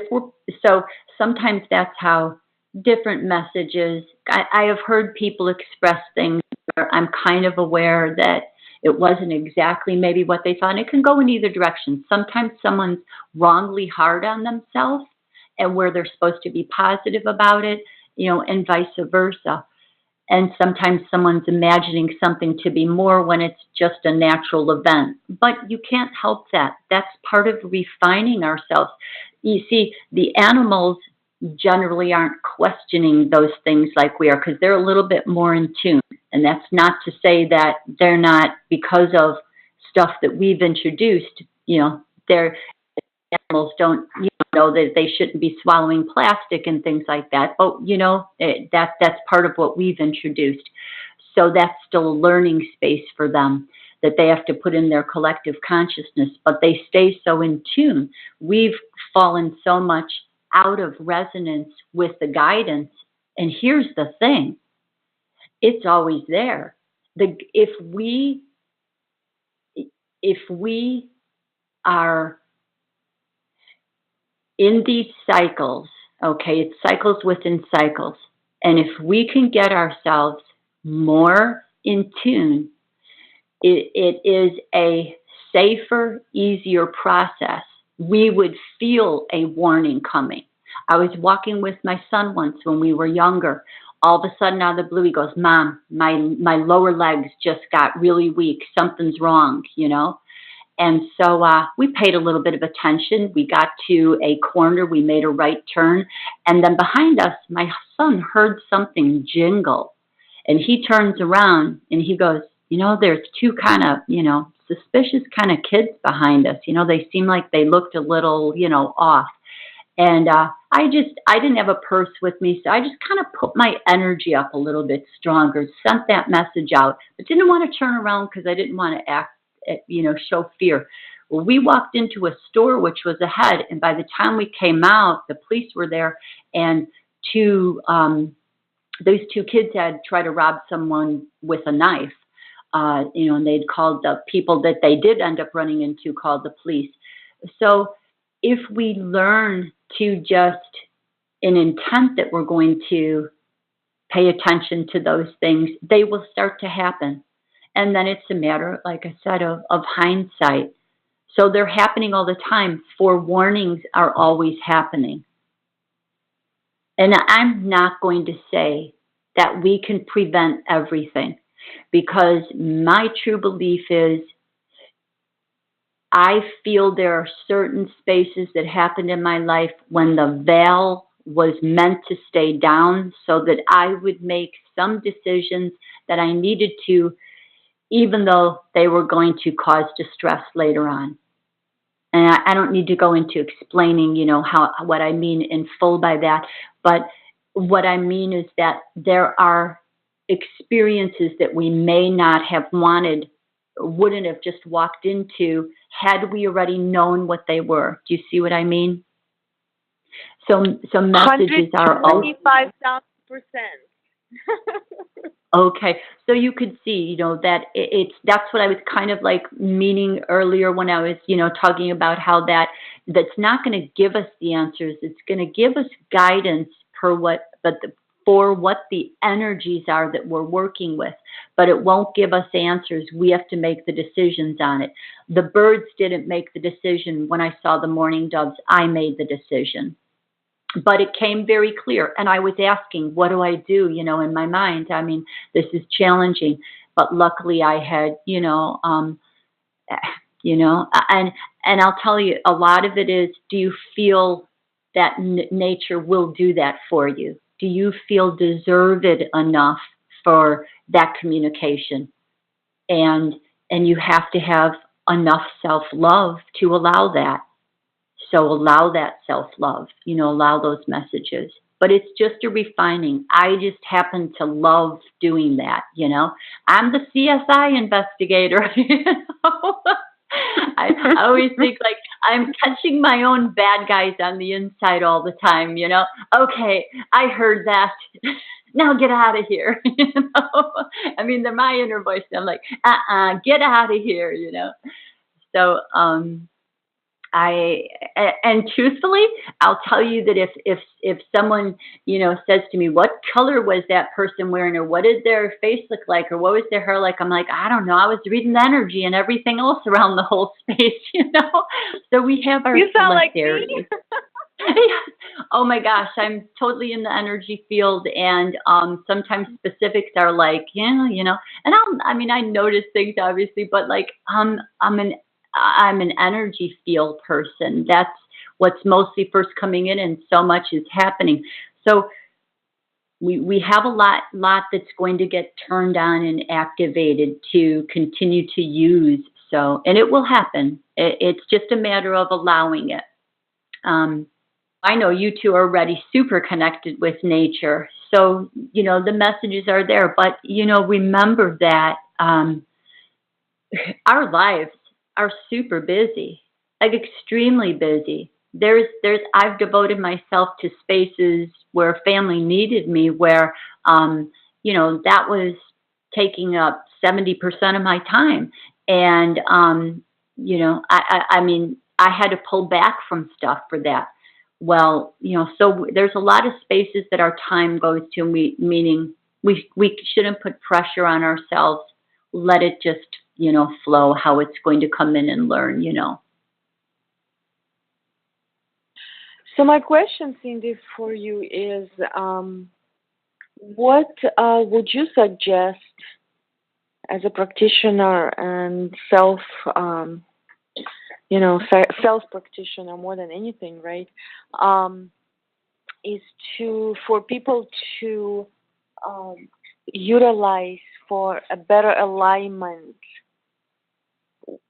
sometimes that's how different messages. I have heard people express things where I'm kind of aware that it wasn't exactly maybe what they thought. And it can go in either direction. Sometimes someone's wrongly hard on themselves, and where they're supposed to be positive about it, and vice versa. And sometimes someone's imagining something to be more when it's just a natural event. But you can't help that. That's part of refining ourselves. You see, the animals generally aren't questioning those things like we are, because they're a little bit more in tune. And that's not to say that they're not, because of stuff that we've introduced, their animals don't know that they shouldn't be swallowing plastic and things like that. But, that's part of what we've introduced. So that's still a learning space for them that they have to put in their collective consciousness, but they stay so in tune. We've fallen so much out of resonance with the guidance. And here's the thing. It's always there. if we are in these cycles, okay, it's cycles within cycles, and if we can get ourselves more in tune, it is a safer, easier process. We would feel a warning coming. I was walking with my son once when we were younger. All of a sudden, out of the blue, he goes, "Mom, my lower legs just got really weak. Something's wrong, you know?" And so we paid a little bit of attention. We got to a corner. We made a right turn. And then behind us, my son heard something jingle. And he turns around and he goes, "You know, there's two kind of, suspicious kind of kids behind us. You know, they seem like they looked a little, off." And I didn't have a purse with me, so I just kind of put my energy up a little bit stronger, sent that message out, but didn't want to turn around because I didn't want to show fear. Well, we walked into a store which was ahead, and by the time we came out, the police were there, and those two kids had tried to rob someone with a knife, and they'd called the people that they did end up running into, called the police. So if we learn to just, an intent that we're going to pay attention to those things, they will start to happen. And then it's a matter, like I said, of hindsight. So they're happening all the time. Forewarnings are always happening. And I'm not going to say that we can prevent everything, because my true belief is I feel there are certain spaces that happened in my life when the veil was meant to stay down so that I would make some decisions that I needed to, even though they were going to cause distress later on. And I don't need to go into explaining, what I mean in full by that. But what I mean is that there are experiences that we may not have wanted, wouldn't have just walked into had we already known what they were. Do you see what I mean? So messages are 125,000%. Okay, so you could see, that that's what I was kind of like meaning earlier when I was, talking about how that's not going to give us the answers. It's going to give us guidance for what the energies are that we're working with, but it won't give us answers. We have to make the decisions on it. The birds didn't make the decision when I saw the mourning doves. I made the decision. But it came very clear, and I was asking, what do I do, in my mind? I mean, this is challenging, but luckily I had, and I'll tell you, a lot of it is, do you feel that nature will do that for you? Do you feel deserved enough for that communication? And you have to have enough self-love to allow that. So allow that self-love, allow those messages. But it's just a refining. I just happen to love doing that, I'm the CSI investigator, I always think like I'm catching my own bad guys on the inside all the time, Okay, I heard that. Now get out of here, I mean, they're my inner voice. I'm like, get out of here, So, and truthfully, I'll tell you that if someone, says to me, what color was that person wearing, or what did their face look like, or what was their hair like? I'm like, I don't know. I was reading the energy and everything else around the whole space, So we have our You sound like areas. me. Oh my gosh, I'm totally in the energy field, and sometimes specifics are like, and I notice things obviously, but like I'm an energy field person. That's what's mostly first coming in, and so much is happening. So we have a lot that's going to get turned on and activated to continue to use. So, and it will happen. It's just a matter of allowing it. I know you two are already super connected with nature. So, the messages are there, but, remember that our lives are super busy, like extremely busy. I've devoted myself to spaces where family needed me, where, that was taking up 70% of my time. And, you know, I mean, I had to pull back from stuff for that. Well, you know, so there's a lot of spaces that our time goes to, meaning we shouldn't put pressure on ourselves. Let it just, you know, flow how it's going to come in and learn, you know. So my question, Cindy, for you is, what would you suggest as a practitioner and self practitioner more than anything, right? Is for people to utilize for a better alignment,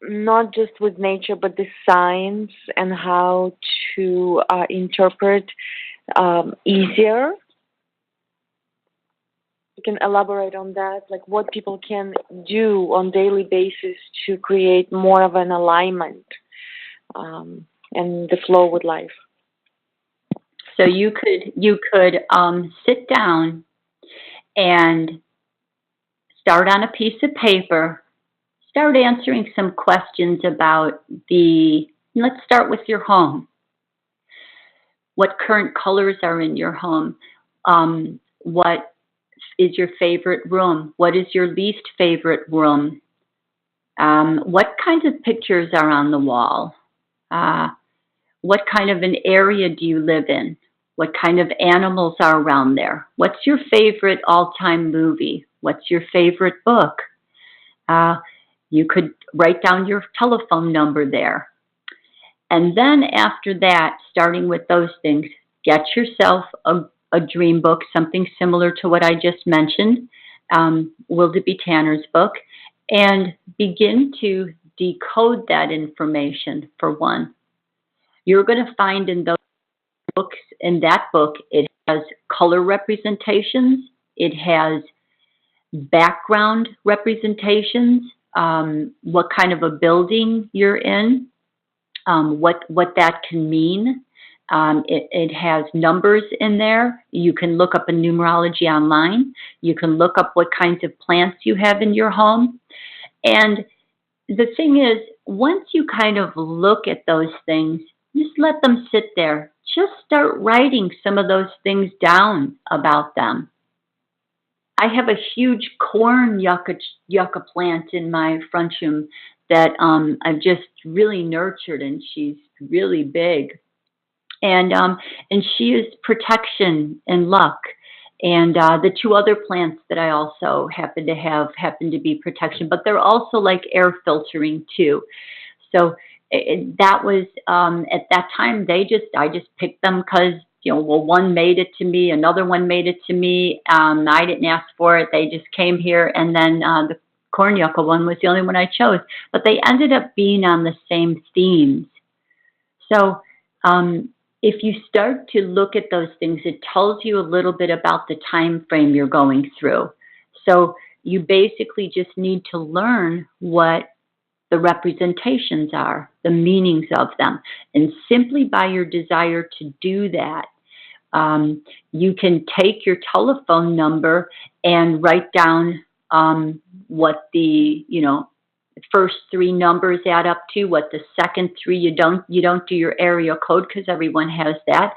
not just with nature, but the science and how to interpret easier. You can elaborate on that, like what people can do on daily basis to create more of an alignment and the flow with life. So you could sit down and start on a piece of paper, start answering some questions about let's start with your home. What current colors are in your home? What is your favorite room? What is your least favorite room? What kinds of pictures are on the wall? What kind of an area do you live in? What kind of animals are around there? What's your favorite all-time movie? What's your favorite book? You could write down your telephone number there. And then after that, starting with those things, get yourself a dream book, something similar to what I just mentioned, Will It Be Tanner's book, and begin to decode that information for one. You're going to find in those books, in that book, it has color representations, it has background representations, what kind of a building you're in, what that can mean. It has numbers in there. You can look up a numerology online. You can look up what kinds of plants you have in your home. And the thing is, once you kind of look at those things, just let them sit there. Just start writing some of those things down about them. I have a huge corn yucca plant in my front room that I've just really nurtured, and she's really big. And she is protection and luck. And the two other plants that I also happen to have happen to be protection, but they're also like air filtering too. So that was at that time I just picked them because, you know, well, one made it to me, another one made it to me. I didn't ask for it; they just came here, and then the corn yucca one was the only one I chose. But they ended up being on the same themes. So if you start to look at those things, it tells you a little bit about the time frame you're going through. So you basically just need to learn what the representations are, the meanings of them. And simply by your desire to do that, you can take your telephone number and write down what the, you know, first three numbers add up to, what the second three, you don't do your area code because everyone has that.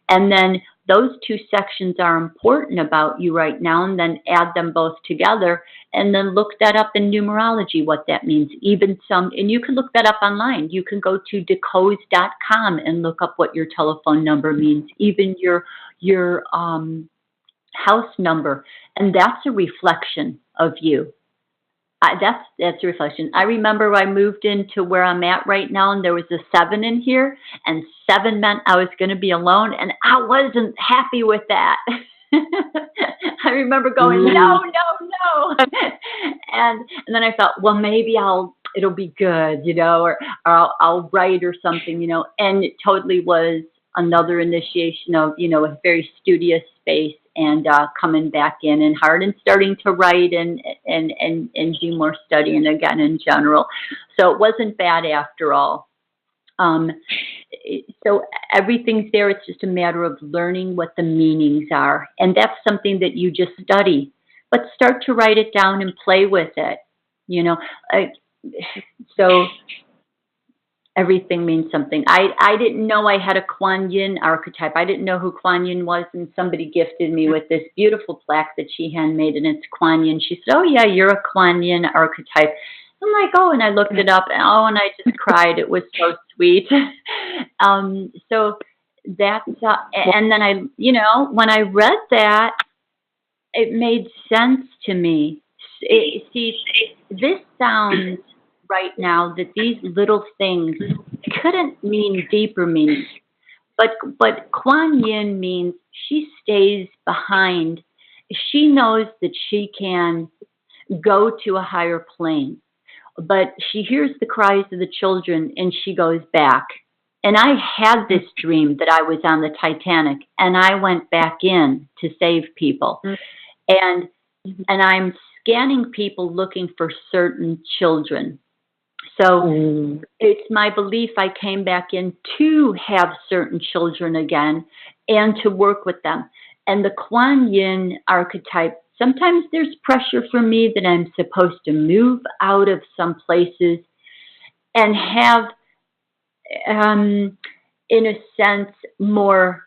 And then those two sections are important about you right now, and then add them both together and then look that up in numerology, what that means. And you can look that up online. You can go to decode.com and look up what your telephone number means, even your house number. And that's a reflection of you. That's a reflection. I remember I moved into where I'm at right now, and there was a 7 in here, and 7 meant I was going to be alone, and I wasn't happy with that. I remember going, no. and then I thought, well, maybe it'll be good, you know, or I'll write or something, you know, and it totally was another initiation of, you know, a very studious space, and coming back in and hard and starting to write and do more studying again in general. So it wasn't bad after all. So everything's there. It's just a matter of learning what the meanings are. And that's something that you just study. but start to write it down and play with it. You know, so everything means something. I didn't know I had a Kuan Yin archetype. I didn't know who Kuan Yin was, and somebody gifted me with this beautiful plaque that she handmade, and it's Kuan Yin. She said, "Oh yeah, you're a Kuan Yin archetype." I'm like, "Oh," and I looked it up, and I just cried. It was so sweet. So that's, and then I, when I read that, it made sense to me. See, this sounds right now that these little things couldn't mean deeper meaning. But Kuan Yin means she stays behind. She knows that she can go to a higher plane, but she hears the cries of the children and she goes back. And I had this dream that I was on the Titanic and I went back in to save people. And I'm scanning people looking for certain children. So it's my belief I came back in to have certain children again and to work with them. And the Kuan Yin archetype, sometimes there's pressure for me that I'm supposed to move out of some places and have, in a sense, more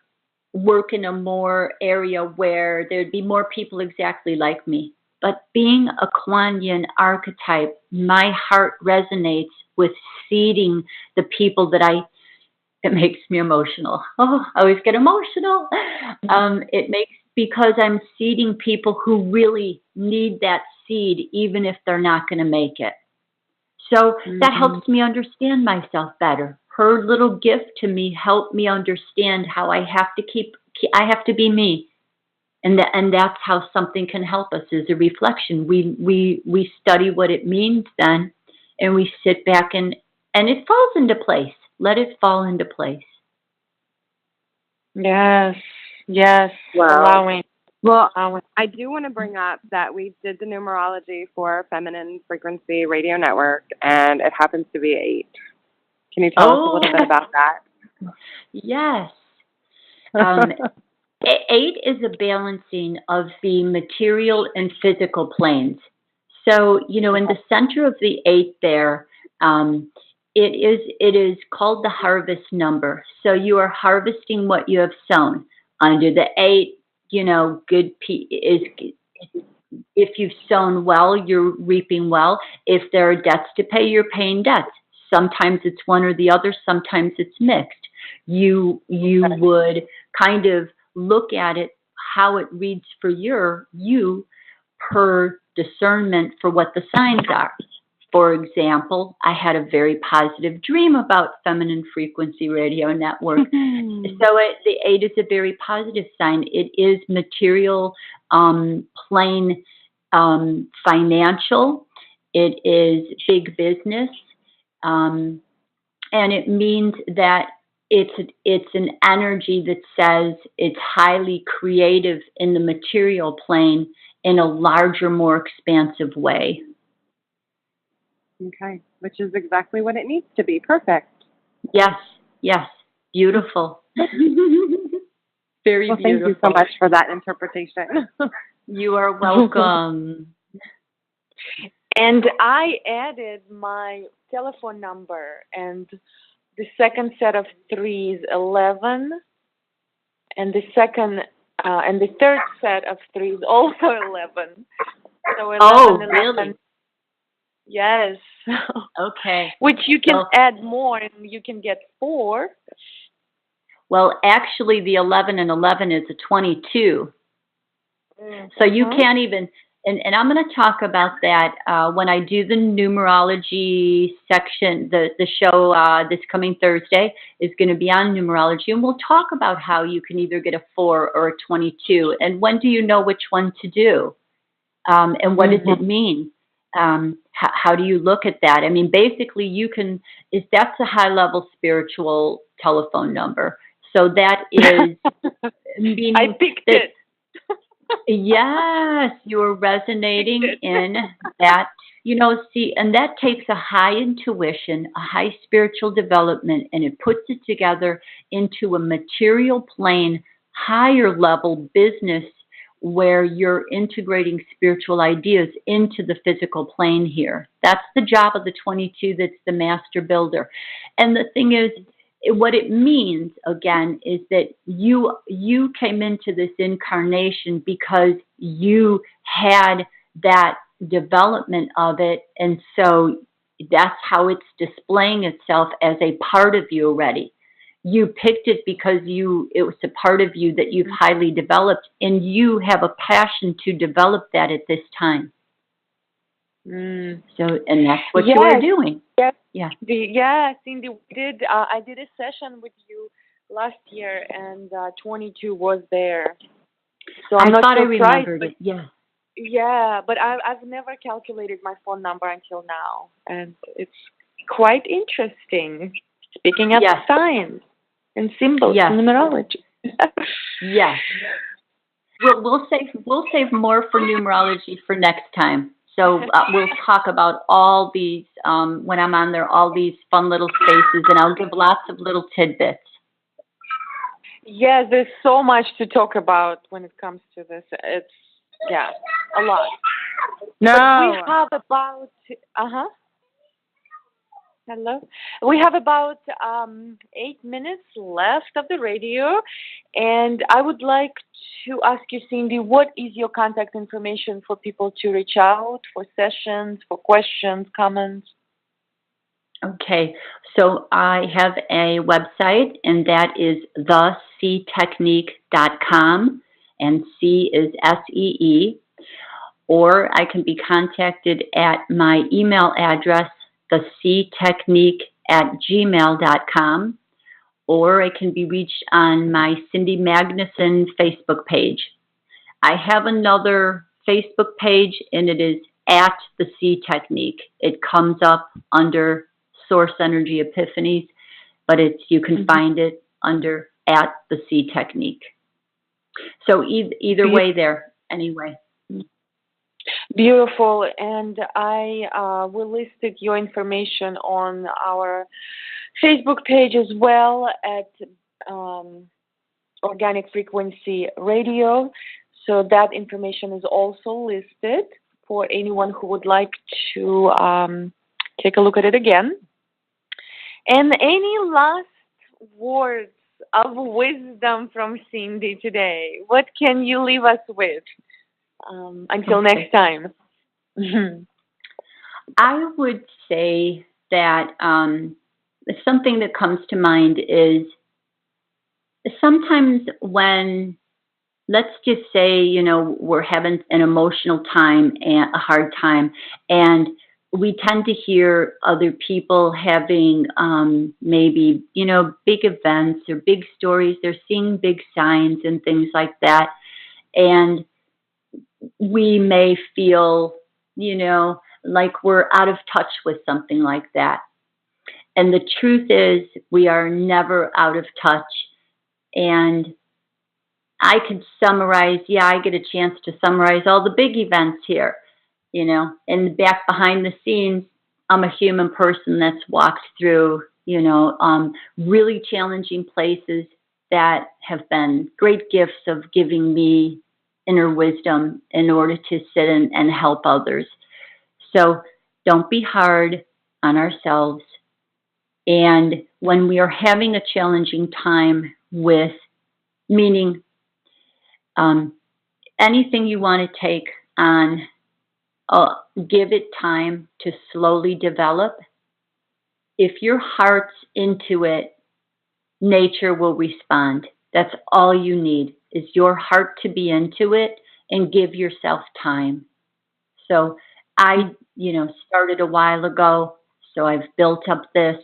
work in a more area where there'd be more people exactly like me. But being a Kuan Yin archetype, my heart resonates with seeding the people that it makes me emotional. Oh, I always get emotional. Because I'm seeding people who really need that seed, even if they're not going to make it. So that helps me understand myself better. Her little gift to me helped me understand how I have to be me. And that's how something can help us, is a reflection. We study what it means then, and we sit back and it falls into place. Let it fall into place. Yes. Wow. Allowing. Well, I do want to bring up that we did the numerology for Feminine Frequency Radio Network, and it happens to be 8. Can you tell us a little bit about that? Yes. 8 is a balancing of the material and physical planes. So, in the center of the 8 there, it is called the harvest number. So you are harvesting what you have sown. Under the 8, if you've sown well, you're reaping well. If there are debts to pay, you're paying debts. Sometimes it's one or the other. Sometimes it's mixed. You would kind of look at it, how it reads for you per discernment for what the signs are. For example, I had a very positive dream about Feminine Frequency Radio Network. So the 8 is a very positive sign. It is material, plain, financial. It is big business. And it means that it's an energy that says it's highly creative in the material plane in a larger, more expansive way. Okay, which is exactly what it needs to be. Perfect. Yes. Beautiful. Very well, beautiful. Thank you so much for that interpretation. You are welcome. And I added my telephone number, and the second set of 3 is 11, and the third set of 3 is also 11. So 11, really? 11. Yes. Okay. Which you can add more, and you can get 4. Well, actually, the 11 and 11 is a 22. So you can't even, and I'm going to talk about that when I do the numerology section. The show this coming Thursday is going to be on numerology, and we'll talk about how you can either get a 4 or a 22, and when do you know which one to do, and what does it mean? How do you look at that? I mean, basically, that's a high-level spiritual telephone number. So that is meaning I picked it. Yes, you're resonating in that, and that takes a high intuition, a high spiritual development, and it puts it together into a material plane, higher level business where you're integrating spiritual ideas into the physical plane here. That's the job of the 22 that's the master builder. And the thing is, what it means, again, is that you came into this incarnation because you had that development of it, and so that's how it's displaying itself as a part of you already. You picked it because it was a part of you that you've highly developed, and you have a passion to develop that at this time. So, and that's what you are doing. Yes. Yeah. Yeah, Cindy, I did a session with you last year, and 22 was there. So I'm not thought I surprised, remembered it. Yeah. Yeah, but I've never calculated my phone number until now, and it's quite interesting. Speaking of signs and symbols and numerology. Yes. We'll save more for numerology for next time. So we'll talk about all these when I'm on there, all these fun little spaces, and I'll give lots of little tidbits. Yes, there's so much to talk about when it comes to this. It's a lot. No. But we have about Hello. We have about 8 minutes left of the radio, and I would like to ask you, Cindy, what is your contact information for people to reach out for sessions, for questions, comments? Okay, so I have a website, and that is theseetechnique.com, and C is SEE, or I can be contacted at my email address, theseetechnique@gmail.com, or it can be reached on my Cindy Magnuson Facebook page. I have another Facebook page, and it is at the SEE Technique. It comes up under Source Energy Epiphanies, but you can find it under at the SEE Technique. So either way there, anyway. Beautiful, and I will list your information on our Facebook page as well at Organic Frequency Radio. So that information is also listed for anyone who would like to take a look at it again. And any last words of wisdom from Cindy today? What can you leave us with? Until next time. I would say that something that comes to mind is sometimes when, let's just say, we're having an emotional time and a hard time, and we tend to hear other people having maybe, big events or big stories. They're seeing big signs and things like that. And we may feel, like we're out of touch with something like that. And the truth is, we are never out of touch. And I could summarize, I get a chance to summarize all the big events here, and back behind the scenes, I'm a human person that's walked through, really challenging places that have been great gifts of giving me inner wisdom in order to sit and help others. So don't be hard on ourselves. And when we are having a challenging time with, meaning anything you want to take on, give it time to slowly develop. If your heart's into it, nature will respond. That's all you need, is your heart to be into it and give yourself time. So I, started a while ago, so I've built up this.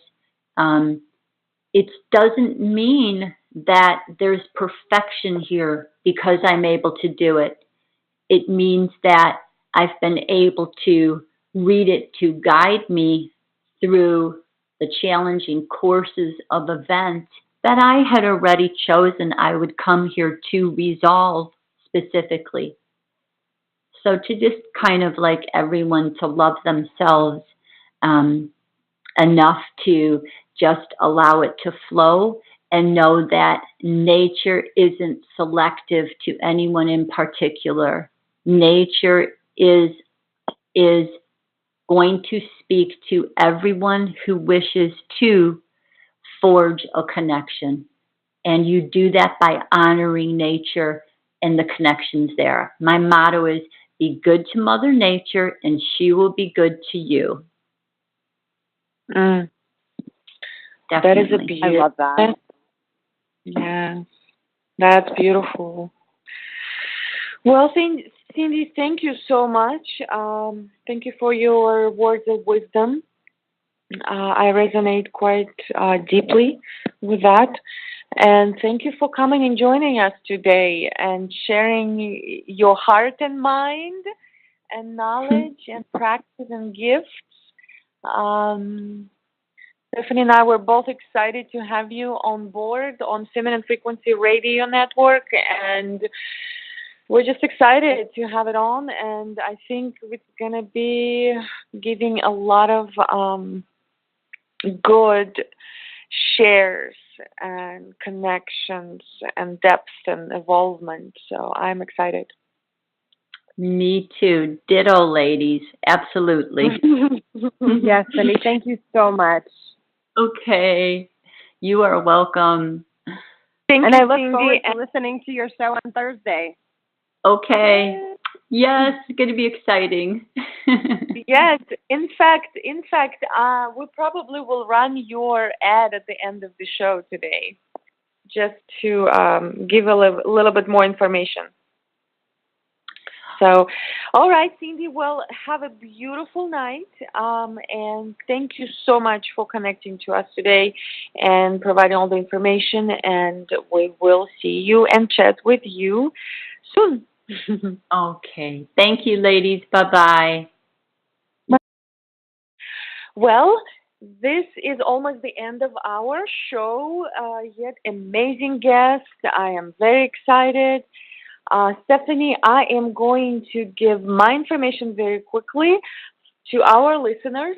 It doesn't mean that there's perfection here because I'm able to do it. It means that I've been able to read it to guide me through the challenging courses of events that I had already chosen I would come here to resolve specifically. So to just kind of like everyone to love themselves enough to just allow it to flow and know that nature isn't selective to anyone in particular. Nature is going to speak to everyone who wishes to forge a connection. And you do that by honoring nature and the connections there. My motto is, be good to Mother Nature and she will be good to you. Definitely. That is a beautiful. I love that. Yeah, that's beautiful. Well, Cindy, thank you so much. Thank you for your words of wisdom. I resonate quite deeply with that. And thank you for coming and joining us today and sharing your heart and mind and knowledge and practice and gifts. Stephanie and I were both excited to have you on board on Feminine Frequency Radio Network, and we're just excited to have it on. And I think it's going to be giving a lot of good shares and connections and depth and involvement. So I'm excited. Me too. Ditto, ladies. Absolutely. Yes, Cindy, thank you so much. Okay. You are welcome. And I look forward to listening to your show on Thursday. Okay. Yes, it's going to be exciting. Yes. In fact, we probably will run your ad at the end of the show today, just to give a little bit more information. So, all right, Cindy, well, have a beautiful night, and thank you so much for connecting to us today and providing all the information, and we will see you and chat with you soon. Okay. Thank you, ladies. Bye-bye. Well, this is almost the end of our show. Yet amazing guest. I am very excited. Stephanie, I am going to give my information very quickly to our listeners.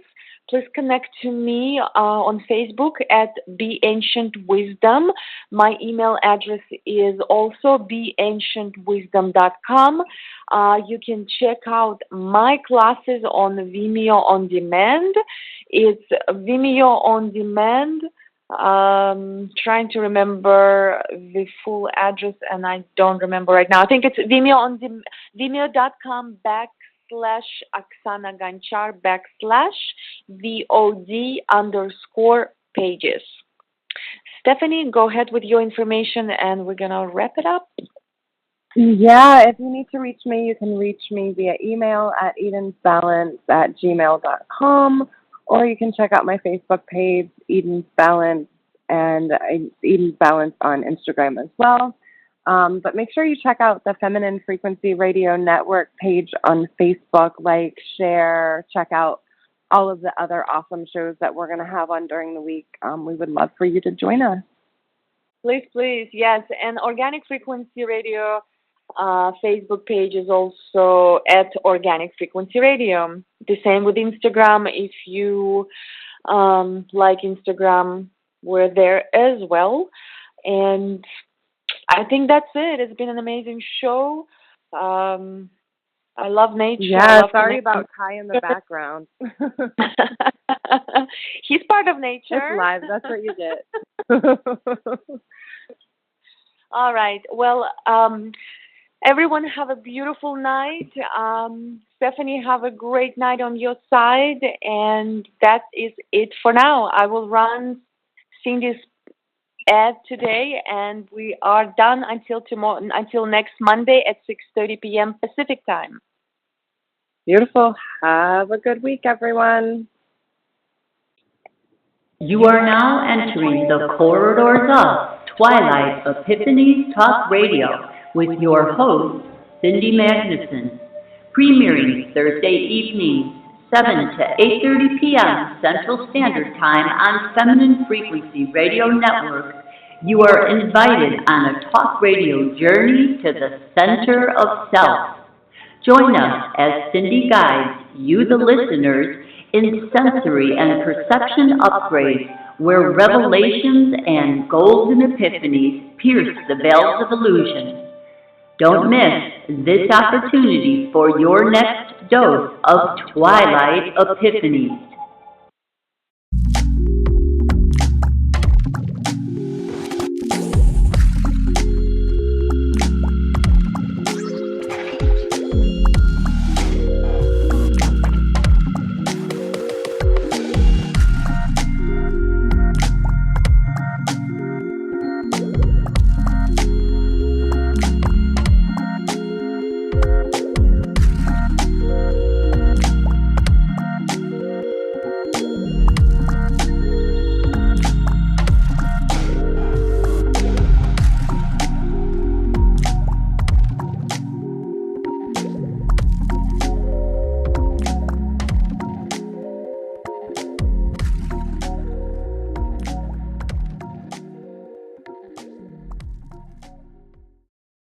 Please connect to me on Facebook at Be Ancient Wisdom. My email address is also beancientwisdom.com. You can check out my classes on Vimeo On Demand. It's Vimeo On Demand. Trying to remember the full address, and I don't remember right now. I think it's Vimeo.com /Oksana Ganchar /VOD_pages. Stephanie, go ahead with your information, and we're gonna wrap it up. Yeah, if you need to reach me, you can reach me via email at edensbalance@gmail.com. Or you can check out my Facebook page, Eden's Balance, and Eden's Balance on Instagram as well. But make sure you check out the Feminine Frequency Radio Network page on Facebook. Like, share, check out all of the other awesome shows that we're going to have on during the week. We would love for you to join us. Please, yes. And Organic Frequency Radio Facebook page is also at Organic Frequency Radio. The same with Instagram. If you like Instagram, we're there as well. And I think that's it. It's been an amazing show. I love nature. Yeah, sorry about Kai in the background. He's part of nature. It's live. That's what you get. All right. Well, everyone have a beautiful night. Stephanie, have a great night on your side. And that is it for now. I will run Cindy's ad today, and we are done until next Monday at 6:30 p.m. Pacific time. Beautiful. Have a good week, everyone. You are now entering the corridors of Twilight Epiphanies Talk Radio with your host, Cindy Magnuson, premiering Thursday evenings, 7 to 8:30 p.m. Central Standard Time on Feminine Frequency Radio Network. You are invited on a talk radio journey to the center of self. Join us as Cindy guides you, the listeners, in sensory and perception upgrades where revelations and golden epiphanies pierce the veils of illusion. Don't miss this opportunity for your next dose of Twilight Epiphanies.